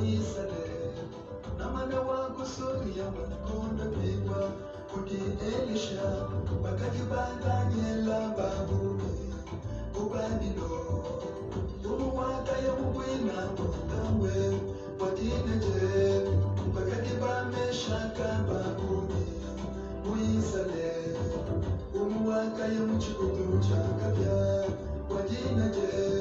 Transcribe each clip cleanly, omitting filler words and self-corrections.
muisale na mwana wako Sonia wanakonda pigwa kuti Elisha wakati bandanyela babuni ubandilo umuwaka ya mubwina mutawe watineje wakati bameshaka babuni muisale umuwaka ya mchikudu chakabya watineje.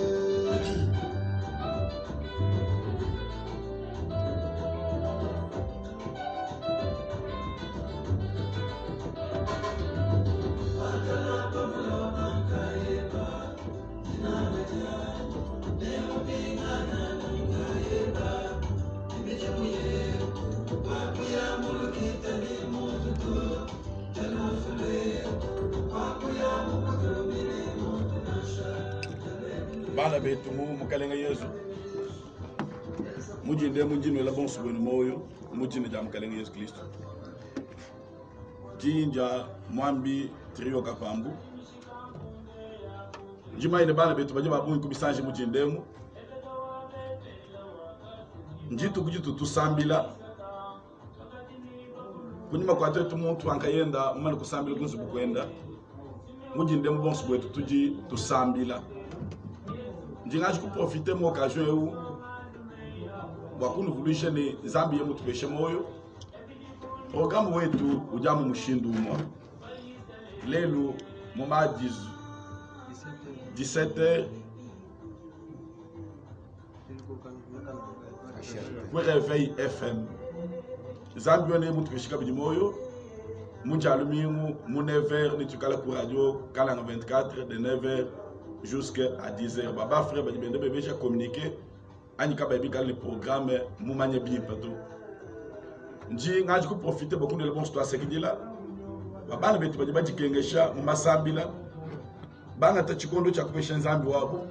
Bana betu mukalenga Yesu mujinde mujino la bon subenu moyo mujine jam kalenga Yesu Kristo jinja mwambi trio kapambu njima ine bana betu baje babunyi kubisanje mujindemu njitu kujitu tusambila kunyuma kwa tetu muntu ankayenda umane kusambila kunzu bukwenda mujindemu bon subwetu tuji tusambila njingaji kuprofite mu occasion eu wakunu vulisha ni zambi yemu tupeshe moyo programu wetu ujamu mushindu umwa lelu moma 17h kwa Réveil FM zambi yone yemu tupeshika bidi moyo mujalumimu mu 9h ni tukala ku radio Kalanga 24 de 9h jusqu'à 10h. Baba frère, badi bende bébé j'ai communiqué. Anika baby quand le programme moumanye bien pato. Nji ngaji ko profiter beaucoup de bon histoire c'est qui là. Baba na betu badi kengesha mumasambila. Banga ta chikondo cha kupesha nzambi wabo.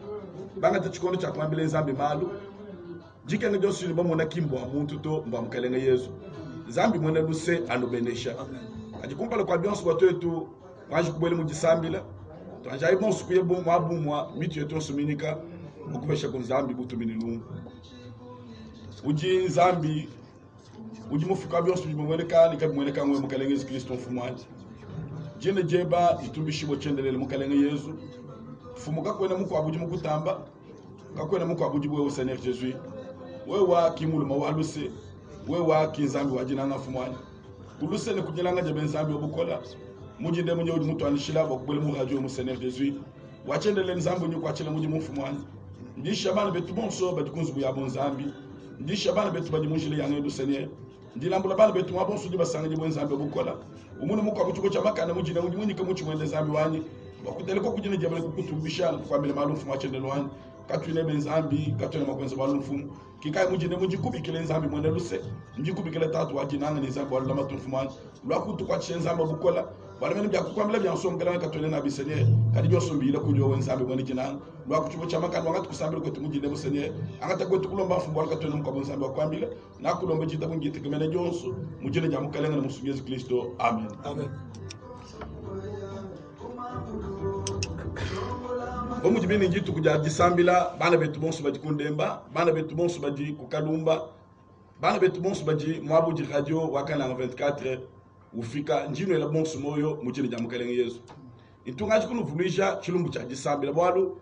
Banga ta chikondo cha kwambile nzambi malu. Jikenge do suli bomo na kimbo muntu to mba mkalenga Yesu. Nzambi mwene luse anobenesha. Ajikumpa le kwa biansu watu etu ngaji kubele mujisambila. Tanjai bon sukuye bon mwa mitu yetu suminika mukubesha kunzambi butu minilungu uji nzambi uji mufika byosu bimweleka nikamweleka mwe mukalenge Yesu Kristo mfumwaji jene jeba itumbishi bo chendelele mukalenge Yesu fumuka kwena muko abuji mukutamba kakwena muko abuji bwe Seigneur Jésus wewa kimulu mawaluse wewa kinzambi wajinanga mfumwaji uluse ne kujilanga je benzambi obukola mujinde munye udi mutu anishila bakubele mu radio mu Seigneur Jésus wachendele nzambu nyu kwachela muji mufumwani ndisha bana betu bonso badikunzu buya bonzambi ndisha bana betu badi munjile yange du Seigneur ndilambula bana betu mabonso di basanga bonzambi bukola umune muko abuchuko cha makana mujinde munyi kamuchi mwende zambi wani bakutele ko kujine jabale kukutubisha kwa mbele malum fumu achendele wani katune benzambi katune makwenzo malum fumu kikai mujinde muji kubikile nzambi mwende luse njikubikile tatu wajinanga ni zambi wala matu fumwani lwakutu kwa chenzamba bukola wala mene byakukwambila byansongela katone na bisenye kadi byosombila kunyo wenzambe mwene kinanga lwa kuchubo chamakana wangati kusambila kwetu mujinde musenye angata kwetu kulomba mfumbo wala katone mukabo nzambe wakwambila na kulomba jita mungiti kumene jonso mujinde jamukalenga na musubi Yesu Kristo amen amen bomu jibini njitu kuja jisambila bana betu bonsu baji kundemba bana betu bonsu baji kukalumba bana betu bonsu baji mwabuji radio wakana 24 ufika njino ela bonsu moyo mujine jamukalenge Yesu intungaji kunu vulisha chilumbu cha jisambila bwalu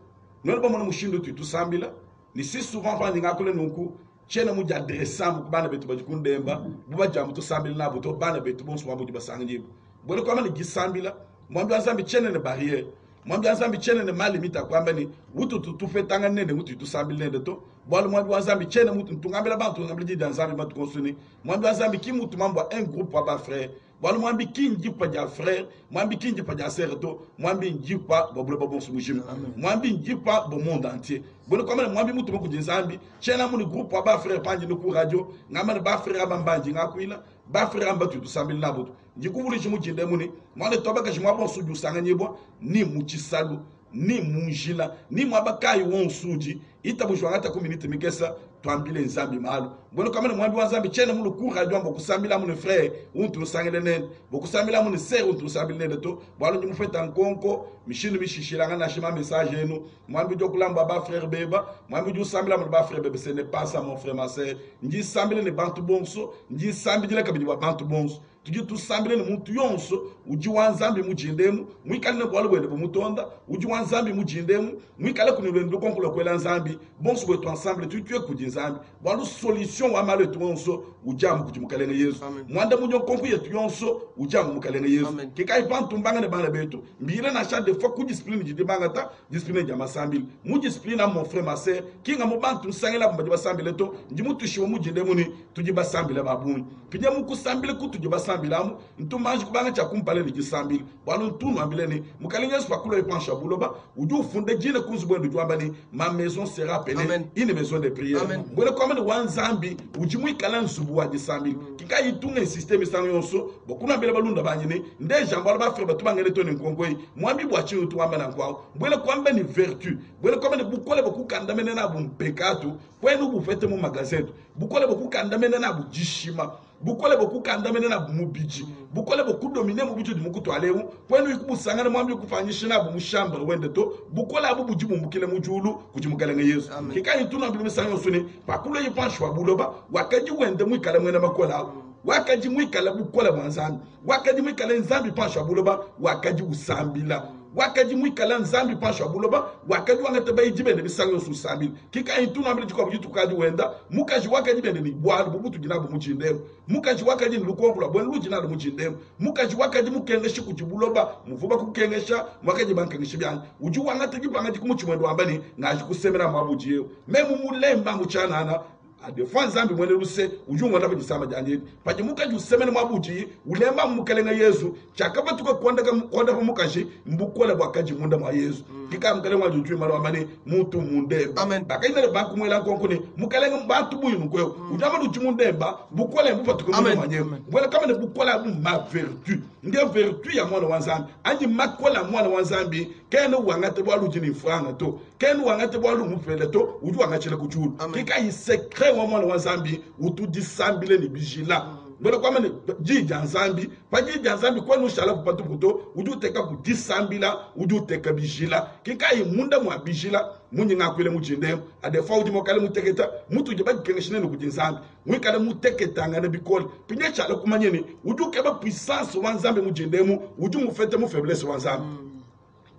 nolo bomona mushindo tu sambila ni si souvent pa ndinga kole nunku chena muja adresambu bana betu baji kundemba buba jamu to sambila nabo to bana betu bonsu mwabuji basanga njibu bole kwa mani jisambila mwambi azambi chene ne barriere mwambi azambi chene ne malimita kwamba ni wutu tufetanga nende mutu tusambile nende to bwalo mwambi azambi chene mutu ntungambila bantu ngambili di azambi matu konsuni mwambi azambi kimutu mambo un groupe wa ba frère bwalo mwambi kinjipa ja frère mwambi kinjipa ja sœur to mwambi njipa babule babonsu mujimu mwambi njipa bo monde entier bwalo kwa mwambi mutu mku jinzambi chene muni groupe wa ba frère panji no ku radio ngamane ba frère abambanji ngakwila ba frère ambatu tusambile nabo njikuvuli chimujinde muni mwane toba kashimwa bonsu jusanga nyebwa ni muchisalu ni munjila ni mwabakayi wonsuji ita bujwanga ta community mikesa twambile nzambi malo mbona kamene mwambi wa nzambi chene mulu ku radio mbo kusambila mun frère untu sangele nen bo kusambila mun sœur untu sambile nen to bwalo nyimu feta nkonko mishinu mishishiranga na shima message enu mwambi jo kulamba ba frère beba mwambi jo sambila mun ba frère beba ce n'est pas ça mon frère ma sœur nji sambile ne bantu bonso nji sambile kabini wa bantu bonso tuji tu sambile ne muntu yonso uji wa nzambi mujindemu mwikale ne bwalo bwende mutonda uji wa nzambi mujindemu mwikale kunilwendo konkulo kwela nzambi bonso bwetu ensemble tu kuji nzambi bwalo solution wa malo tu yonso ujamu kuji mukalenge Yesu mwanda munyo konku yetu yonso ujamu mukalenge Yesu kikai pantu mbanga ne bana betu mbire na cha de fois ku discipline jidi banga ta discipline jama sambile mu discipline na mon frère ma sœur kinga mu bantu sangela mbaji basambile to njimutu shiwo mujindemu ni tuji basambile babuni pinye muku sambile ku tuji sambilamu ntumanji kubanga cha kumpale ni gisambili bwalo ntunu ambile ni mukalinga Yesu pakulo ipansha buloba uju funde jine kunzu bwendo jwamba ni ma maison sera appelée une maison de prière bwele kwa mene wanzambi ujimu ikala nsubu wa gisambili kika yitunga système sango yonso bokuna mbele balunda banyine nde jambalo ba frère batu bangele to ni nkongoi mwambi bwa chinu tu wamba na kwao bwele kwa mbe ni vertu bwele kwa mene bukole boku kandamene na bumpekatu kwenu bufete mu magazine bukole boku kandamene na bujishima bukole boku kandamene na mubiji bukole boku domine mubitu dimukuto alewu kwenu ikubusangana mwambi kufanyisha na bumushamba wende to bukole abu bujibu mukile mujulu kujimukalenge Yesu kika yituna bilu sanyo suni pakulo yipanshwa buloba wakaji wende mwikale mwena makola wakaji mwikale bukole mwanzambi wakaji mwikale nzambi panshwa buloba wakaji usambila wakaji mwikala nzambi panshwa buloba wakaji wangate bayi bende bisango su sambili kika intuna ambili chikwa bujitu kaji wenda mukaji wakaji bende ni bwalu bubutu jinabu mujindemu mukaji wakaji ni lukombula bwenu jinabu mujindemu mukaji wakaji mukengeshi kujibuloba muvuba kukengesha wakaji bankengeshi byani uju wangate jibanga jikumuchimwendo ambani ngaji kusemera mabuji yeo memu mulemba muchanana adefan zambi mwene ruse ujungu wanda bajisama janjeni paji mukaji usemene mwabuji ulemba mukalenga Yesu chakaba tuka kwanda mukaji mbukole wakaji munda mwa Yesu kika mukalenga jujui mara wamani mutu mundemba baka inale banku mwela konkuni mukalenga mbatu buyu nukweo ujama duchi mundemba bukole mbufa tuka munda mwa Yesu mwela kama ne bukole ma vertu ndiye vertu ya mwana wanzambi anji makola mwana wanzambi kene wangate bwalu jini franga to kene wangate bwalu mufele to uju wangachele kuchulu kika yi secret wa mwana wanzambi utu disambile ni bijila mbele kwa mene jija nzambi pa jija nzambi kwa nushala kupatu kuto uju teka ku disambila uju teka bijila kika yi munda mwa bijila munyi ngakwile mujinde adefa uji mokale muteketa mutu jeba kengeshine no kujinzambi mwikale muteketa ngane bikoli pinye chala kumanyeni uju keba puissance wanzambi mujindemu uju mufete mu faiblesse wanzambi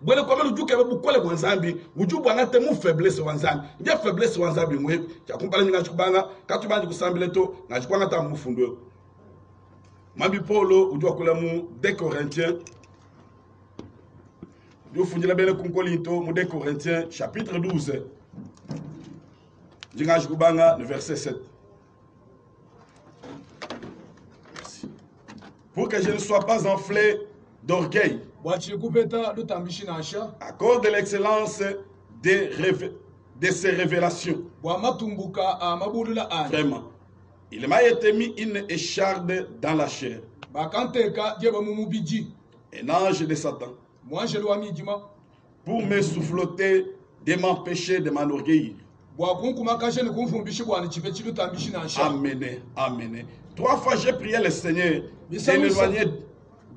bwele kwa mene uju keba bukole wanzambi uju bwangate mu faiblesse wanzambi ndia faiblesse wanzambi mwebi cha kumpala nyinga chukubanga katubandi kusambile to ngachikwanga ta mufundo mambi Paulo uju akula mu 2 Corinthiens Dieu fundila bele kunkolinto mu 2 Corinthiens chapitre 12 Jinga chukubanga le verset 7 Pour que je ne sois pas enflé d'orgueil à cause de l'excellence de ces révélations. Vraiment. Il m'a été mis une écharde dans la chair. Un ange de Satan. Pour me souffloter, de m'empêcher de m'enorgueillir. Amen. Amen. 3 fois j'ai prié le Seigneur de l'éloigner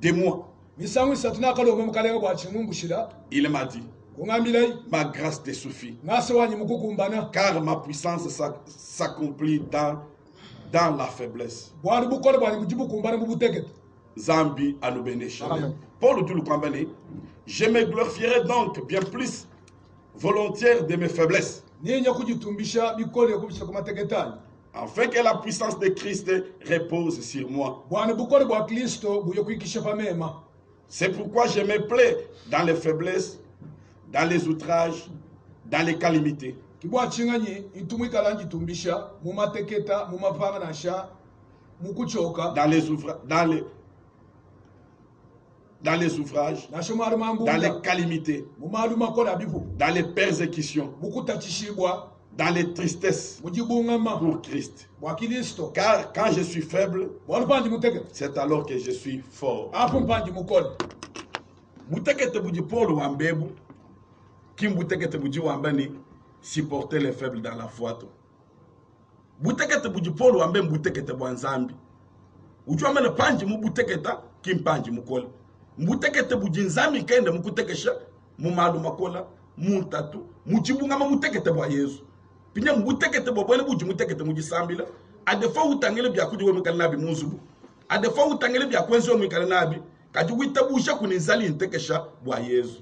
de moi. Il m'a dit, ma grâce te suffit, car ma puissance s'accomplit dans la faiblesse. Zambi Anobenesh. Paul dit le Kwambane, je me glorifierai donc bien plus volontiers de mes faiblesses, afin que la puissance de Christ repose sur moi. C'est pourquoi je me plais dans les faiblesses, dans les outrages, dans les calamités. Dans les ouvrages, dans les calamités, dans les persécutions, dans les tristesses pour Christ. Car quand je suis faible, c'est alors que je suis fort. Mutekete buji Paul wambebu, kim mutekete buji wambani, supporter les faibles dans la foi. Butekete buji Paul wambe mbutekete bwanzambi. Ujua mene panji mbuteketa kimpanji mukole. Mbutekete buji nzambi kende mkutekesha mumalu makola muntatu mujibunga mutekete bwa Yesu. Pinya mbutekete bwa bwene buji mutekete mujisambila. Adefa utangele bya kujiwe mkali nabi muzubu. Adefa utangele bya kwenzo mkali nabi. Kaji witabusha kuninzali ntekesha bwa Yesu.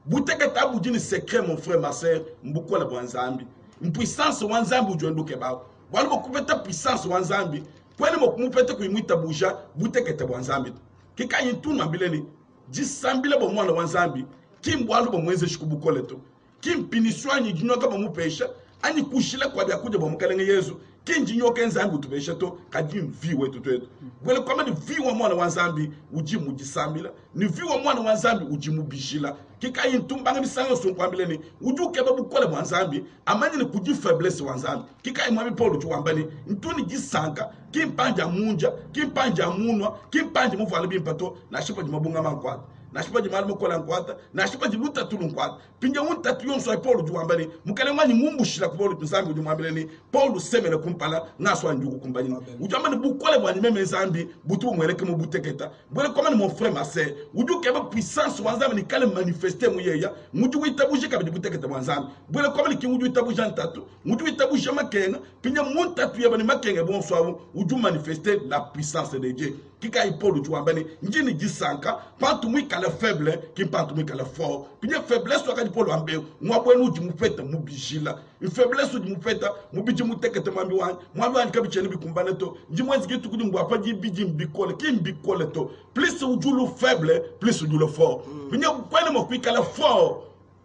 Buteketa buji ni secret mon frère ma sœur mbukola bwanzambi. Impuissance wanzambi ujuendu kebao. Wale mokupeta puissance wanzambi. Kwene mokumupeta kuimwita buja butekete wanzambi. Kika yintunu ambileni. Jisambile bo mwana wanzambi. Kim walu bo mwenze shikubukole to. Kim piniswa nyi jinyoka bo mupesha. Ani kushile kwa bia kuja bo mkalenge Yesu. Kim jinyoka enzambi utupesha to. Kajim viwe tutuetu. Wale kwa ni viwa mwana wanzambi. Ujimu jisambila. Ni viwa mwana wanzambi ujimu bishila. Kika yintumbanga misango sunkwambileni. Ujuke babu kole wanzambi. Amani ni kuji faiblesse wanzambi. Kika imwami Paul chuwambani. Ntuni jisanka. Kimpanja munja. Kimpanja munwa. Kimpanja mufale bimpato. Na shipa jimabunga mankwata. Na shipa jimalu mkola nkwata. Na shipa jimuta tulu nkwata. Pinja untatu yonso Paul chuwambani. Mukale mwani mumbushila kupolu tunsambi ujumwambileni. Paul semele kumpala. Naswa njugu kumbani. Ujamani bukole wani meme zambi. Butu mweleke mubuteketa. Bwele kwa mani mon frère ma sœur. Ujuke ba puissance wanzambi ni kale manifeste muyeya. Muju witabuje kabidi buteketa wanzambi. Bwele kwa mani ki muju witabuje ntatu. Muju witabuje makenga. Pinja muntatu yaba ni makenga bonsoir. Uju manifeste la puissance de Dieu. Kika ipolu chuambani. Njini jisanka. Pantu mwika le faible. Kim pantu mwika le fort. Pinja faiblesse waka ipolu ambeo. Mwabwenu uji mupeta mubijila. Faiblesse uji mupeta. Mubiji muteketa mwambi wani. Mwambi wani kabicheni bikumbane to. Njimwezi gitu kudi mwapa jibiji mbikole. Ki mbikole to. Plus ujulu faible. Plus ujulu fort. Pinja kwene mwika le fort.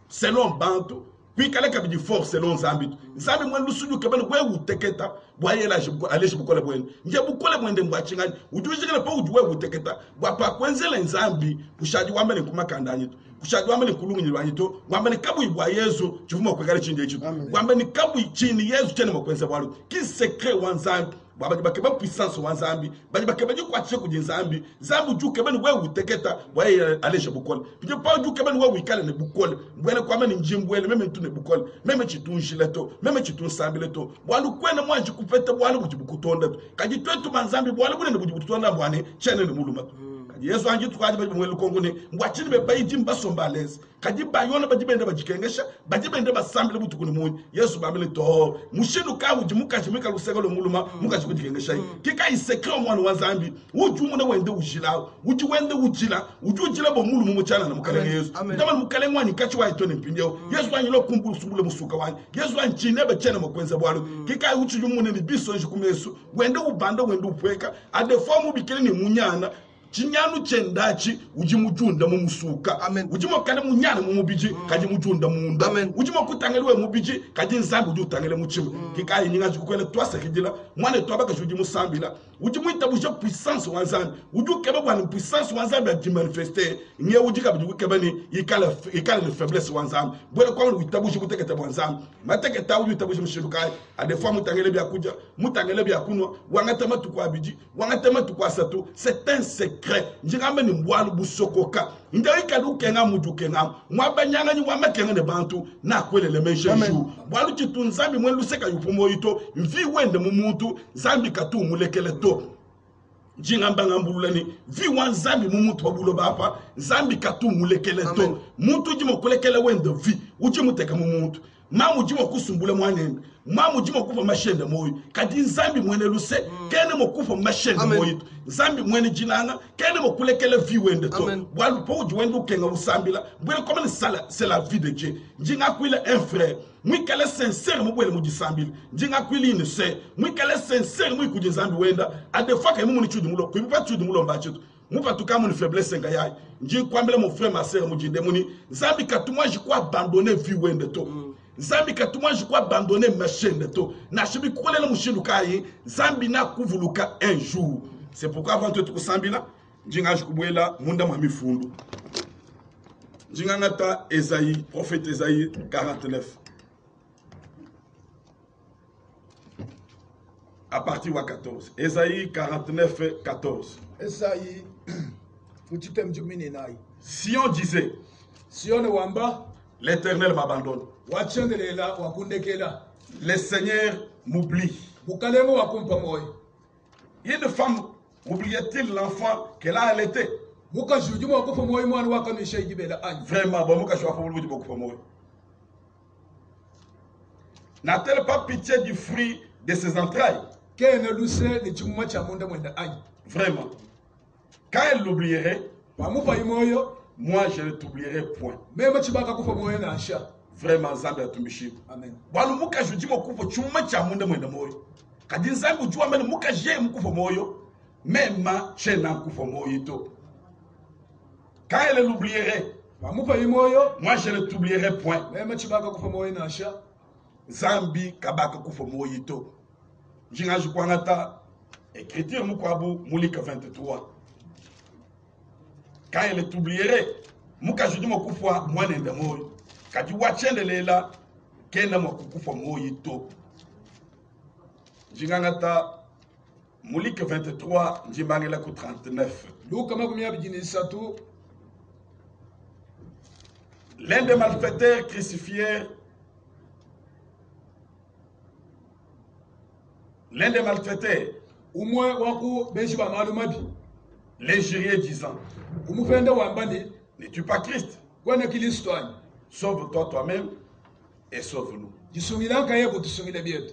Selon bantu. Kwikale kabidi fort selon zambitu. Zambi mwendu suju kebele wewe uteketa. Bwaye aleshi bukole bwende. Nje bukole bwende mbachingani. Ujujikele pa ujuwe uteketa. Bwapa kwenzele nzambi. Kushaji wambele kumakandani tu. Kushaji wambele kulungu nyilwanyi tu. Wambele kabu ibwa Yesu. Chufuma kwekale chini yechu. Wambele kabu chini Yesu chene mkwenze walu. Ki secret wanzambi. Babaji bakeba puissance wanzambi. Baji bakeba ju kwache kujinzambi. Zambi uju kebele wewe uteketa. Bwaye aleshi bukole. Pije pa uju kebele wewe ikale ne bukole. Mbwele kwa meni njimbwele. Meme ntune bukole. Meme chitunjileto. Meme chitunsambileto. Walu kwene mwanji kupete bwale bujibukutonda tu. Kaji twetu manzambi bwale bune bujibukutonda bwane chene ne muluma tu. Kaji Yesu anji tukwaji mwele kongone mwachini bebayi jimba sombalezi. Kaji bayona bajibende bajikengesha bajibende basambile butukuni munyi. Yesu bamile to mushinu ka ujimuka jimika lusego lo muluma muka jikujikengesha. Kika isekre mwana wanzambi uju mune wende ujila uju wende ujila uju ujila bo mulumu muchana na mukalenge Yesu. Ndama mukalenge wani kachi wa itone mpinyo. Yesu anyi lo kumbulu sumbule musuka wani. Yesu anyi chinebe chene mkwenze bwalu. Kika uju mune ni biso njikumesu wende ubanda wende upweka adefomu bikele ni munyana. Chinyanu chendachi ujimujunda mu musuka. Ujimo kale munyana mu mubiji kaji mujunda munda. Ujimo kutangeliwe mubiji kaji nzambi ujutangele muchimo. Kikayi nyinga jikukwele twasa kijila mwane twabaka ujimu sambila. Ujimu itabuje puissance wanzambi. Ujukebe wani puissance wanzambi ya jimanifeste. Nye ujika bujukebe ni ikale ni faiblesse wanzambi. Bwele kwa wani itabuje kutekete wanzambi. Mateketa uju itabuje mshirukai. Adefwa mutangele bia kuja. Mutangele bia kunwa. Wangatema tukwa biji. Wangatema tukwa satu. C'est un secret. Njingame ni mbwalu busokoka. Nja ikadu kenga muju kenga. Mwabanyanga ni wamakenga ne bantu. Na kwele le menjenju. Mbwalu chitu nzambi mwelu seka yupumo ito. Mvi wende mumuntu. Zambi katu mulekele to. Njingamba ngambulani. Vi wan zambi mumutu babulo bapa. Zambi katu mulekele to. Muntu jimo kulekele wende vi. Ujimu teka mumuntu. Mamu jimo kusumbule mwanende. Mamu jimo kufa mashende moyo. Kadi nzambi mwene luse. Kene mo kufa mashende moyo. Nzambi mwene jinanga. Kene mo kulekele vi wende to. Walu po uji wende ukenga usambila. Mwene komene c'est la vie de Dieu. Njinga kwile un frère. Mwikale sincere mwele mujisambila. Njinga kwile ine se. Mwikale sincere mwikuji nzambi wenda. Adefaka imu chudi mulo. Kuipa chudi mulo mbachetu. Mouva tout cas mon faiblesse ngayai. Nji kwambele mon frère ma sœur mujinde muni. Nzambi katuma jikwa abandonner vie wende to. Zambi katuma jikwa abandonner ma chaîne de to. Na shibi kole na mushindu kai. Zambi na kuvuluka un jour. C'est pourquoi avant tout kusambila. Njinga jikubwela munda mamifundu. Njinga ngata Esaïe, prophète Esaïe 49. À partir de 14. Esaïe 49, 14. Esaïe, Sion disait. Sion wamba. L'Éternel m'abandonne. Le Seigneur m'oublie. Une femme oubliait-il l'enfant qu'elle a allaité? Vraiment, bon, n'a-t-elle pas pitié du fruit de ses entrailles? Vraiment. Quand elle l'oublierait, moi je ne t'oublierai point. Vraiment, Zambia Tumishi. Amen. Walu muka juji mokupo chuma cha munda mwenda moyo. Kadi Zambia ujua mene muka je mkufo moyo. Mema chena mkufo moyo ito. Quand elle l'oublierait, moi je ne t'oublierai point. Zambi kabaka kufo moyo ito. Jinga jukwangata écriture mukwabu mulika 23. Quand elle t'oublierait, muka juji mokufo mwanenda moyo. Kadi wachende lela kena mwakukufa moyi to. Njingangata mulike 23 njimangela ku 39. Luka makumya bijini satu. L'un des malfaiteurs crucifiés. L'un des malfaiteurs. Umwe waku beshi ba malumabi. L'injurier disant. Umufenda wambani. N'es-tu pas Christ? Kwana Kristo. Sauve-toi toi-même et sauve-nous.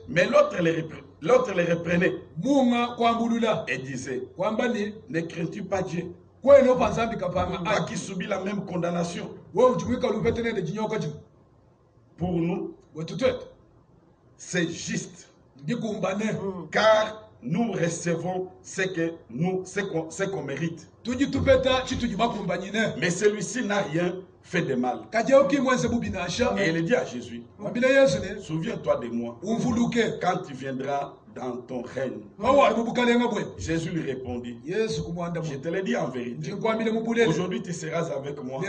Mais l'autre les reprenait et disait, ne crains-tu pas Dieu? Toi qui subis la même condamnation. Pour nous, c'est juste. Car nous recevons ce qu'on mérite. Mais celui-ci n'a rien fait de mal. Et il dit à Jésus, souviens-toi de moi quand tu viendras dans ton règne. Jésus lui répondit, je te l'ai dit en vérité, aujourd'hui tu seras avec moi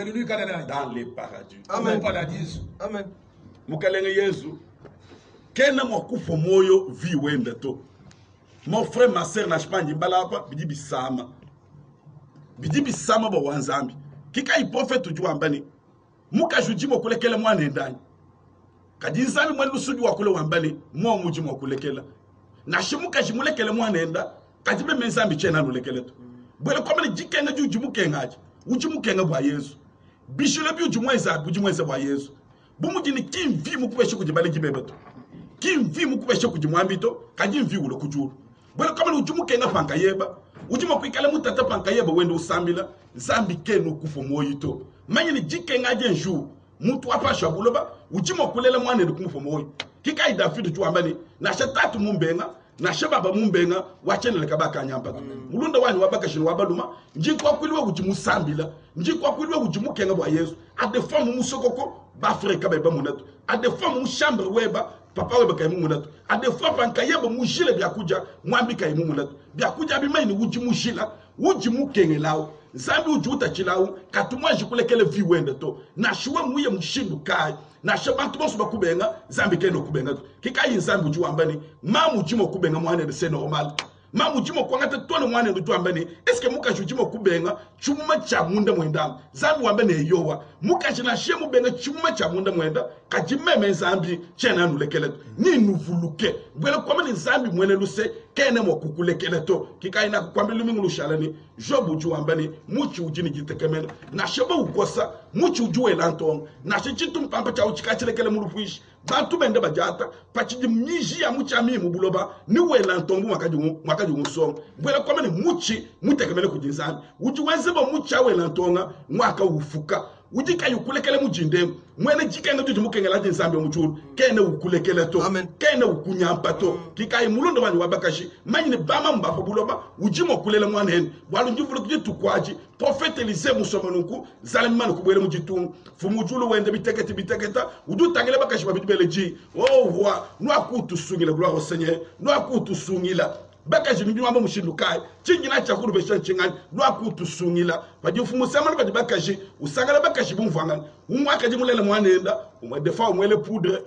dans les paradis. Amen. Amen. Mukalenge Yesu kena mwakufa moyo vi wenda to. Mon frère, ma soeur, n'achepani balapa bidi bisama ba wanzambi. Kika ipofe tujua mbani. Muka jujimo kulekele mwana ndani. Kadi nzambi mwana lusudu wa kule wambani, mwa mujimo kulekela. Na shimuka jimulekele mwana nda, kadi be menzambi chena nulekele to. Bwele kwa mani jikenga jujimu kengaji. Ujimu kenga bwa Yesu. Bishule bi ujimweza bwa Yesu. Bumujini kimvi mukubeshe kujibale jibebe to. Kimvi mukubeshe kujimwambi to, kadi mvi ulo kujuru. Bwele kama ujumu kenga panka yeba, ujuma kuikale mutata panka yeba wende usambila, zambi kenu kufo moyito. Manye ni jike ngaje njou, mutu wapa shabuloba, ujuma kulele mwane du kufo moyi. Kika idafidu chuambani, na shetatu mumbenga, na shebaba mumbenga, wachene lekabaka nyamba. Mulunda wani wabaka shinu wabaluma, njikwa kuliwa ujimu sambila, njikwa kuliwa ujimu kenga bwa Yesu. Ade famu musokoko, bafre kabeba munatu. Ade famu mushambre weba, papa weba kaimu munatu. Ade fapa nkayeba mujile biakuja, mwambi kaimu munatu. Biakuja bimaini ujimu shila, ujimu kenge lao. Zambi ujuta chilau, katumwa jikulekele vi wende to. Na shuwa muye mshindu kai. Na shabantu monsu bakubenga, zambi kendo kubenga to. Kika yi zambi ujuwa mbani, mamu jimo kubenga mwane de se normal. Mamu jimo kwa ngata tuwane mwane de tuwa mbani, eske muka jimo kubenga, chuma cha munda mwenda. Zambi wambane yowa. Muka jina shemu benga chuma cha munda mwenda, kajimeme zambi, chena nulekele to. Ni nuvuluke. Bwele kwa mani zambi mwene luse, kene mwa kukulekele to. Kika ina kukwambi lumingu lushalani, jobu ujuwa mbani, muchi ujini jitekemena. Na sheba ukosa, muchi ujuwe lantong. Na shichitu mpampa cha uchikachilekele mulufuishi. Bantu bende bajata, pachidi mniji ya muchi ami mubuloba, niwe lantongu mwakaji umusong. Bwela kwa mani muchi, mutekemele kujinzani. Ujuwezeba muchi awe lantonga, mwaka ufuka. Ujika yukulekele mujindemu. Mwene jikenga tuji mukengela jinsambi mchuru. Kene ukulekele to. Amen. Kene ukunyampa to. Kika imulundo wani wabakashi. Manyine bama mbafa buloba. Ujimo kulele mwaneni. Walu njufulu kujitu kwaji. Profete Elise musomanuku. Zalimanu kubwele mujitungu. Fumujulu wende biteketa. Udu tangele bakashi wabitubele ji. Oh wa. Nwa kutu sungila. Gloire au Seigneur. Nwa kutu sungila. Bakaji nungi wamba mushindu kai. Chingina chakuru beshan chingani. Lwa kutu sungila. Padi ufumu semana padi bakaji. Usangala bakaji bumfangani. Umwaka jimulele mwanenda. Defa umwele poudre.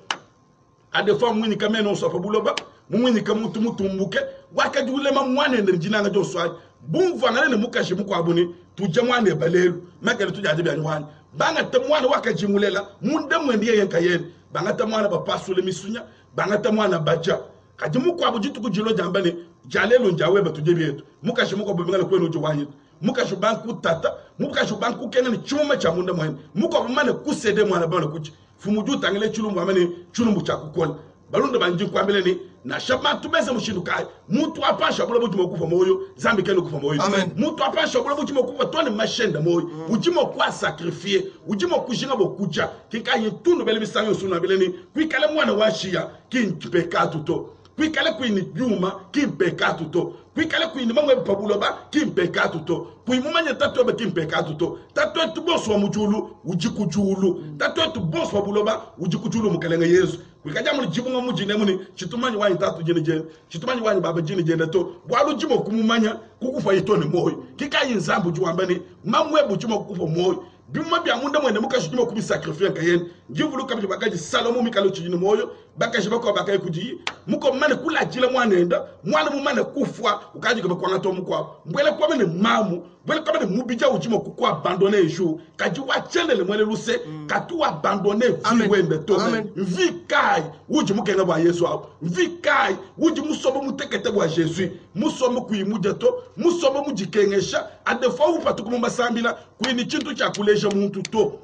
A defa mwini kameno usofa buloba. Mwini kamutu mbuke. Waka jimulema mwanenda njinanga joswai. Bumfangani ne mukashi mukwa abuni. Tuja mwane balelu. Makele tuja adibi anyuani. banga temwana wakajimulela munde mwendiye yenkayeni banga temwana bapasule misunya banga temwana baja kadi muko abujitu kujilo jambani jalelo njawe batuje byetu mukashi muko bimangala kwenu jowanyi mukashi banku tata mukashi banku kenani chuma cha munde mwen muko bamane kusede mwana bana kuchi fumuju tangile chulumbu amane chulumbu cha kukola balunda banji kwambele ni na shama tumeze mushindukai mutu apasha bula bujimo kufa moyo zambi kenu kufa moyo mutu apasha bula bujimo kufa tone mashenda moyo ujimo kwa sacrifier ujimo kujinga bokuja kikayi tundu bele bisanyo suna beleni kwikale mwana washia kinpekatu to kwikale kwini byuma kimpekatu to kwikale kwini mangwe pabuloba kimpekatu to kuimumanya tatu be kimpekatu to tatu tu boss wa mujulu ujikujulu tatu tu boss wa buloba ujikujulu mukalenga Yesu kwikaja mu jibunga mujine muni chitumanyi wa tatu jene jene chitumanyi wa baba jene jene to bwalu jimo kumumanya kukufa yitone moyo kikayi nzambu juambani mamwe bujimo kukufa moyo bima bya munda mwene mukashijimo kubi sacrifice kayeni njivulu kabije bakaji salomo mikalo chijini moyo bakaji bako bakayi kuji muko mane kula jila mwanenda mwana mumane kufwa ukaji kwa ngато mukwa mbwele kwa mene mamu mbwele kwa mene mubija ujimo kukwa abandonner ejo kaji wachendele mwele luse katu abandonner viwende to vikai uji mukenga bwa Yesu apo vikai uji musobo mutekete bwa Jesus musomo kuimuja to musomo mujikengesha adefo upatu kumasambila kuini chintu cha kuleja muntu to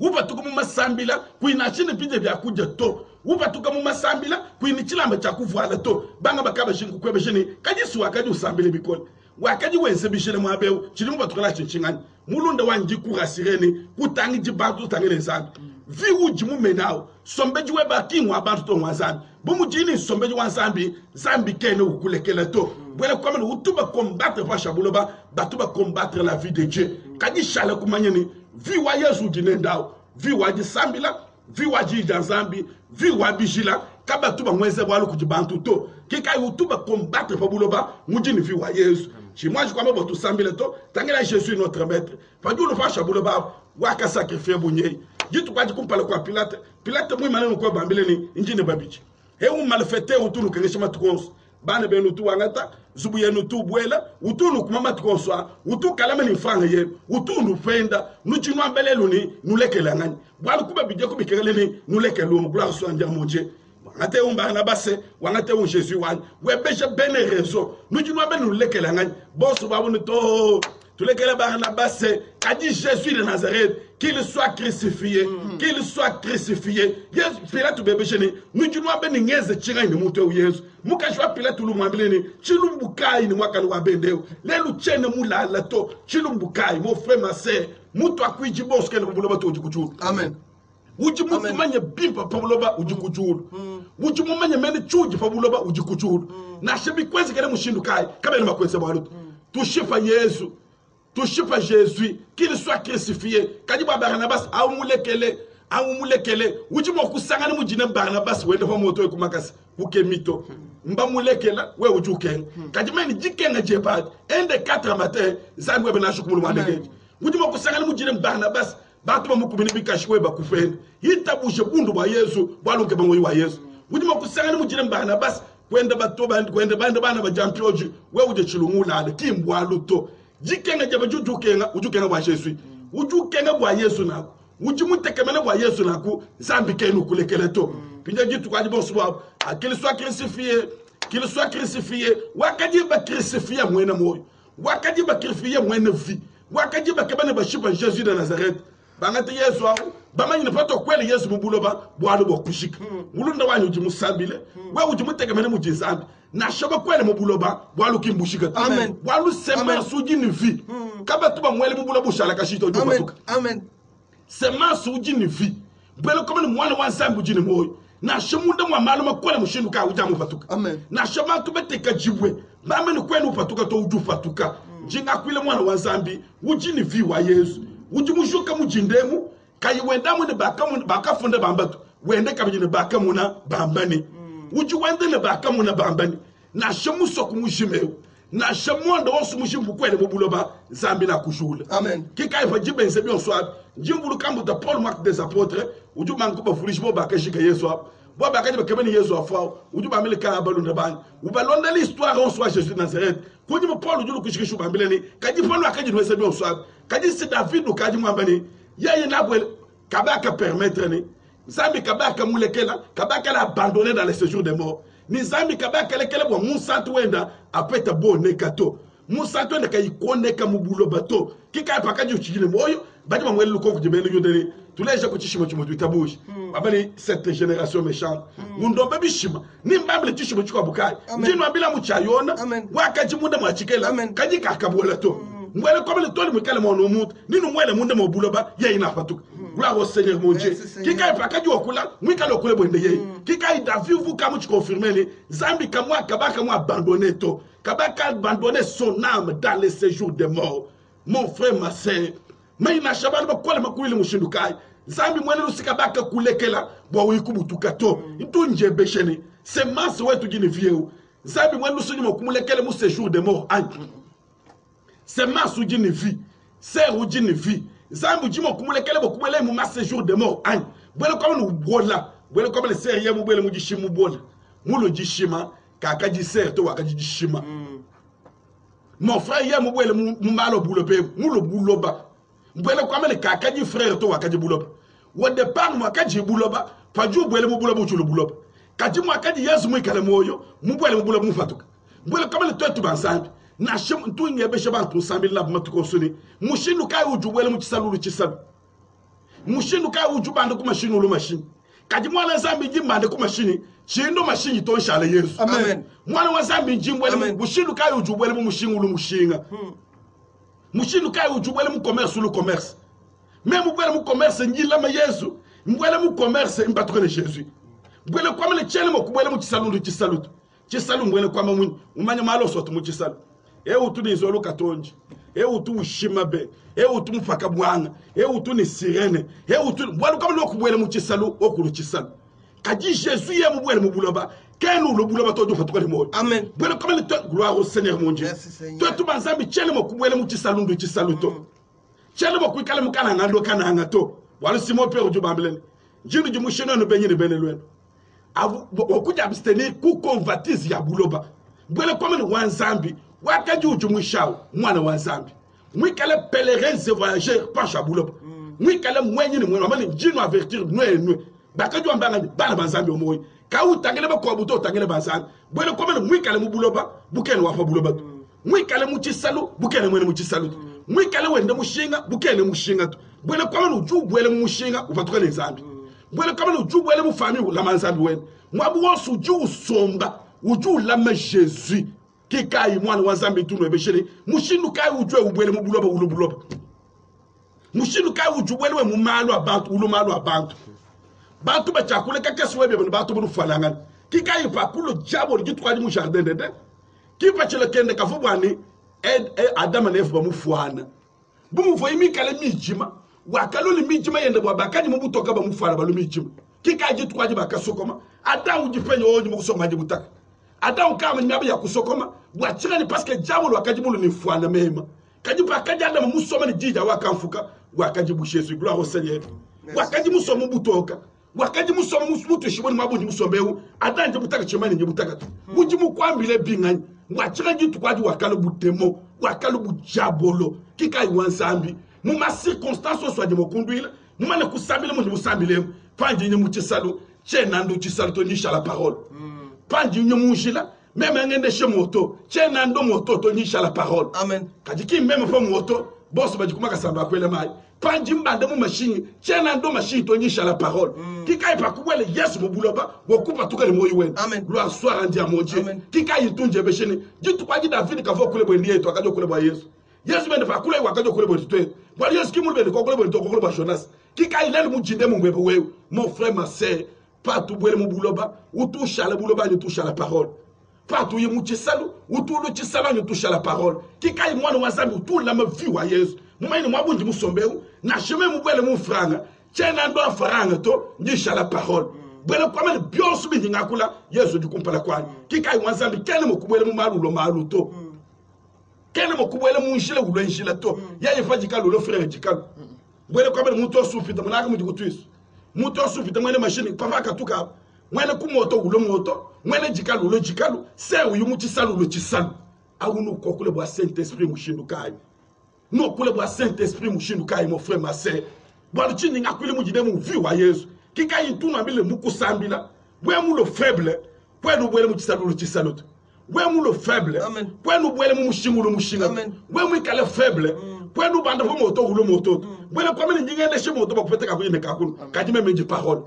upatu kumasambila kuina chine pije bya kuja to upatu kumasambila kuini chilamba cha kuvuala to banga bakaba shingu kwebe shini kaji suwa kaji usambile bikoni wakaji wense bishele mwabeu chili mubatu kala chinchingani mulunda wanji kurasireni kutangi jibantu tangile zambi vi uji mumenao sombeji weba kingu abantu to mwazambi bumujini sombeji wanzambi zambi kene ukulekele to bwele kwa mene utuba combattre pa shabuloba batuba combattre la vie de Dieu kaji shale kumanyeni vi wa Yesu dinendao vi wa jisambila vi wa jijanzambi vi wa bijila kaba tuba mweze bwalu kujibantu to kika utuba combattre pa buloba mujini vi wa Yesu moi je crois que sambile to tangela Jésus notre maître pas du le fa shabuloba waka sacrifier bunye jitu kwa jikumpala kwa Pilate mwi maneno kwa bambile ni injine babichi he malfete utunu kengesha matukonso bana benu tu wangata zubu yenu tu bwela utunu kumama tukonso utu kalama ni franga yenu utunu fenda nuchinwa mbelelu ni nulekela ngani bwalu kuba bidje kubikele ni nulekelu mu gloire soit en Dieu wangate umbana base wangate un Jésus wan webeje bene raison nuchinwa benu nulekela ngani bosu babu ni to tulekela bana base kadi Jésus de Nazareth qu'il soit crucifié, qu'il soit crucifié. Yes, Pilate bébé chene, nous tu dois ben ngeze chinga ni muto Yesu. Muka jwa Pilate lu mwambeleni, chilumbukai ni mwaka wa bendeo. Lelu chene mula lato, chilumbukai, mon frère ma sœur, muto akwiji boske na buloba to ujikuchuru. Amen. Uji mumanya bimpa pabuloba ujikuchuru. Uji mumanya mene chuji pabuloba ujikuchuru. Na shebi kwenzi kene mushindukai, kabele makwenzi balutu. Tushifa Yesu. Touché par Jésus, qu'il soit crucifié. Kadi ba Barnabas a umulekele. Uji mo kusangana mujina Barnabas wende fa moto ekumakasi ukemito. Mba mulekela we ujuken. Kadi meni jikenga jebad. Ende 4 matin zangu ebe na shukumulu mandege. Uji mo kusangana mujina Barnabas batu ba mukubini bikashwe ba kufenda. Hitabuje bundu ba Yesu, balunke bango wa Yesu. Uji mo kusangana mujina Barnabas kwenda batoba kwenda bana ba jampioji we uje chilungula ale kimbwa luto. Jikenga jaba ujukenga bwa Yesu ujukenga bwa Yesu nako ujimutekemene bwa Yesu nako zambi kenu kulekele to pinja jitu kwa jibo suba qu'il soit crucifié wakaji ba crucifié mwena moyo wakaji ba crucifié mwena vi wakaji ba kebane ba shipa Jésus de Nazareth bangate Yesu awu bamanyi ne pato kweli Yesu mubuloba bwalo bokushika mulunda wanyu jimusambile we ujimutekemene mujizambi na shaba kwele mubuloba bwalu kimbushika amen bwalu sema suji ni vi kaba tuba mwele mubuloba bushala kashito jo batuka amen sema suji ni vi bwele kama ni mwana wa nsambu jini moyo na shemunda mwa maluma kwele mushindu ka ujamu batuka amen na shaba tubeteka jibwe mame ni kwenu batuka to uju batuka jinga kwile mwana wa nsambi ujini vi wa Yesu ujimushuka mujindemu kayi wendamu ne bakafunde bambatu wende kabijine bakamuna bambani uju wende ne bakamuna bambani na shemu soku mushimeu na shemu ndo wosu mushimbu kwele mubuloba zambi na kushule amen kika ifa jibe nsebi onswab jimbulu kambu da Paul Marc des apôtres uju mangu ba fulish ba kashika Yesu bo ba kaje ba kebeni Yesu afao uju ba meleka abalunda bani ubalonda l'histoire onswa Jésus de Nazareth kuji mo Paul uju kushikishu bambeleni kaji Paul akaji no sebi onswab kaji si David ukaji mwambani ya na bwele kabaka permettre ni Zambi kabaka mulekela kabaka la abandonné dans le séjour des morts ni Zambi kabaka lekela bo musatu wenda apeta bonne kato musatu wenda kai koneka mubulo bato kika pakaji uchigile moyo badi mamwele lukongo jibele yodere tuleja kuchishima chimo tutabushi abali cette génération méchante mundombe bishima ni mbabele chishimo chiko bukai njino abila muchayona wakaji munda mwachikela kaji kakabola to mwele comme le toli mukale mono mutu ninu mwele munda mobuloba ye ina fatuka gloire au Seigneur mon Dieu kika pakaji okula mwikale okule bonde ye kika David vous comme tu confirmer les Zambi kamwa kabaka mwa abandonné to kabaka abandonné son âme dans les séjours des morts mon frère ma sœur mais ina shabana bakwale makuile mushindukai Zambi mwele lusika baka kulekela bwa wikubutuka to ntunje besheni semence wetu gini vieux Zambi mwele lusunyi mokumulekele mu séjour des morts semence ugini vie ser ugini vie Zambi jimo kumulekele bokumele mu ma séjour des morts bwele comme nous bola bwele comme le ser yemu bwele mu jishimu bola mulo jishima kakaji ser to wakaji jishima mon frère yemu bwele mu malo bulobe mulo buloba bwele comme le kakaji frère to wakaji buloba au départ moi kaji buloba faju bwele mu buloba chulo buloba kaji moi kaji yesu mu kale moyo mu bwele mu buloba mu fatuka bwele comme le toi tu bansambi na shem tu ngebe sheba tu sambi la matu konsoni mushinu kai uju bwele mu chisalu chisalu mushinu kai uju bande ku machine lu machine kaji mwana zambi jimande ku machine chindo machine to nshala yesu amen mwana wa zambi jimbwele mushinu kai uju bwele mu mushingu lu mushinga mushinu kai uju bwele mu commerce lu commerce même bwele mu commerce njila ma yesu bwele mu commerce mbatokane Jésus bwele kwa mele chele mo kubwele mu chisalu bwele kwa mamu umanya malo soto mu chisalu utu ni zolo katonji utu ushimabe utu mfaka bwanga utu ni sirene utu bwele kwa mele kubwele mu chisalu okulu chisalu kaji Jésus ye mu bwele mu buloba kenu lo buloba to jofa tukale mo amen bwele kwa mele gloire au Seigneur mon Dieu toi tu banzambi chele mo kubwele mu chisalu to chele mo kuikale mu kana ngando kana ngato wala simo pe ojo bambelene njinu jimusheno no benyine benelweno okuja abstenir ku convoitise ya buloba bwele kwa mele wanzambi wakaji ujumushao mwana wanzambi mwikale pèlerins et voyageurs pasha buloba mwikale mwenyine mwana mali njinu avertir nwe bakaji ambanga bana banzambi omoyi ka utangele ba ko buto utangele banzambi bwele kwa mele mwikale mu buloba bukene wafa buloba mwikale mu chisalu bukene mwene mu chisalu mwikale wende mushinga bukene mushinga to bwele kwa mele uju bwele mu mushinga ufatuka nzambi bwele kwa mele uju bwele mu famille la manzambi wene mwabu wosu uju usomba uju lama Jésus kikai mwana wa zambi tunu ebeshele mushindu kai uju ubwele mu buloba ulobuloba mushindu kai uju bwele mu malo abantu ulo malo abantu bantu bachakule kakeswe bebe bantu bunu falangana kikai pa kulo jabo litwali mu jardin de kipa chele kende kafubwani Adam na Eva bamufuana bumuvo imikale mijima wakaloli mijima yende bwa bakani mubutoka bamufuana balu mijima kikaje tukwaje bakasokoma Adam ujipenye oje mukusoma aje butaka Adam kama nyabe ya kusokoma bwachira ni parce que jambo wakaji mulu ni fuana mema kaji pa kaji Adam musoma ni jija wakamfuka wakaji bu Jésus gloire au Seigneur wakaji musoma butoka wakaji musoma musubutu shiboni mabunji musombewu Adam je butaka chimani je butaka buji mukwambile bingani wachira jitu kwaji wakalu butemo wakalu bujabolo kikai wansambi mu ma circonstance so adimo conduire mu mane kusambile mu musambile panji nyi muchisalu chenando chisalu to nisha la parole panji nyi mujila même ngende chez moto chenando moto to nisha la parole amen kadiki même pa moto boss baji kumaka samba kwele mai panji mbande mu machine chenando machine to nisha la parole kikai pa kubwele yesu mu buloba wokupa tukale moyo wenu gloire soit rendue à mon Dieu kikai tunje besheni jitu kwaji David kavo kule bwendi yetu akajo kule bwa Yesu Yesu bende pa kule wakajo kule bwendi twe bwa Yesu kimulu bende kokule bwendi to kokule bwa Jonas kikai lele mu jinde mu ngwebe wewe mon frère ma sœur pas tout bwele mu buloba utusha la buloba ni touche la parole pas tout ye mu chisalu utulu chisalu ni touche la parole kikai mwana wa zambi utulu la vie wa Yesu mumaini mwabunji musombeu na chemin mu bwele mu franga chena ndo faranga to njisha la parole bwele kwa mele biosu bi ngakula Yesu dikumpala kwani kikai wanzambi kene mo kubwele mu malulo malu to kene mo kubwele mu njile ulo njile to yaye fajika lo frère jikalu bwele kwa mele muto sufita munaka mu dikutuisu muto sufita mwene machine papa katuka mwene kumoto ulo moto mwene jikalu ulo jikalu se uyu mu chisalu ulo chisalu awunu kokule bwa Saint Esprit mushindu kai no kule bwa Saint Esprit mushindu kai mon frère ma sœur Boa chini ngakwile mujide mu vi wa Yesu. Kika yintunu ambile mukusambila. Bwe mu lo faible. Bwe no bwele mu chisalulo chisaluto. Bwe mu lo faible. Bwe no bwele mu mushingulo mushinga. Bwe mu ikale faible. Bwe no banda fo moto ulo moto. Bwe le komene njingene shi moto bakupeteka kujene kakunu. Kadime menji parole.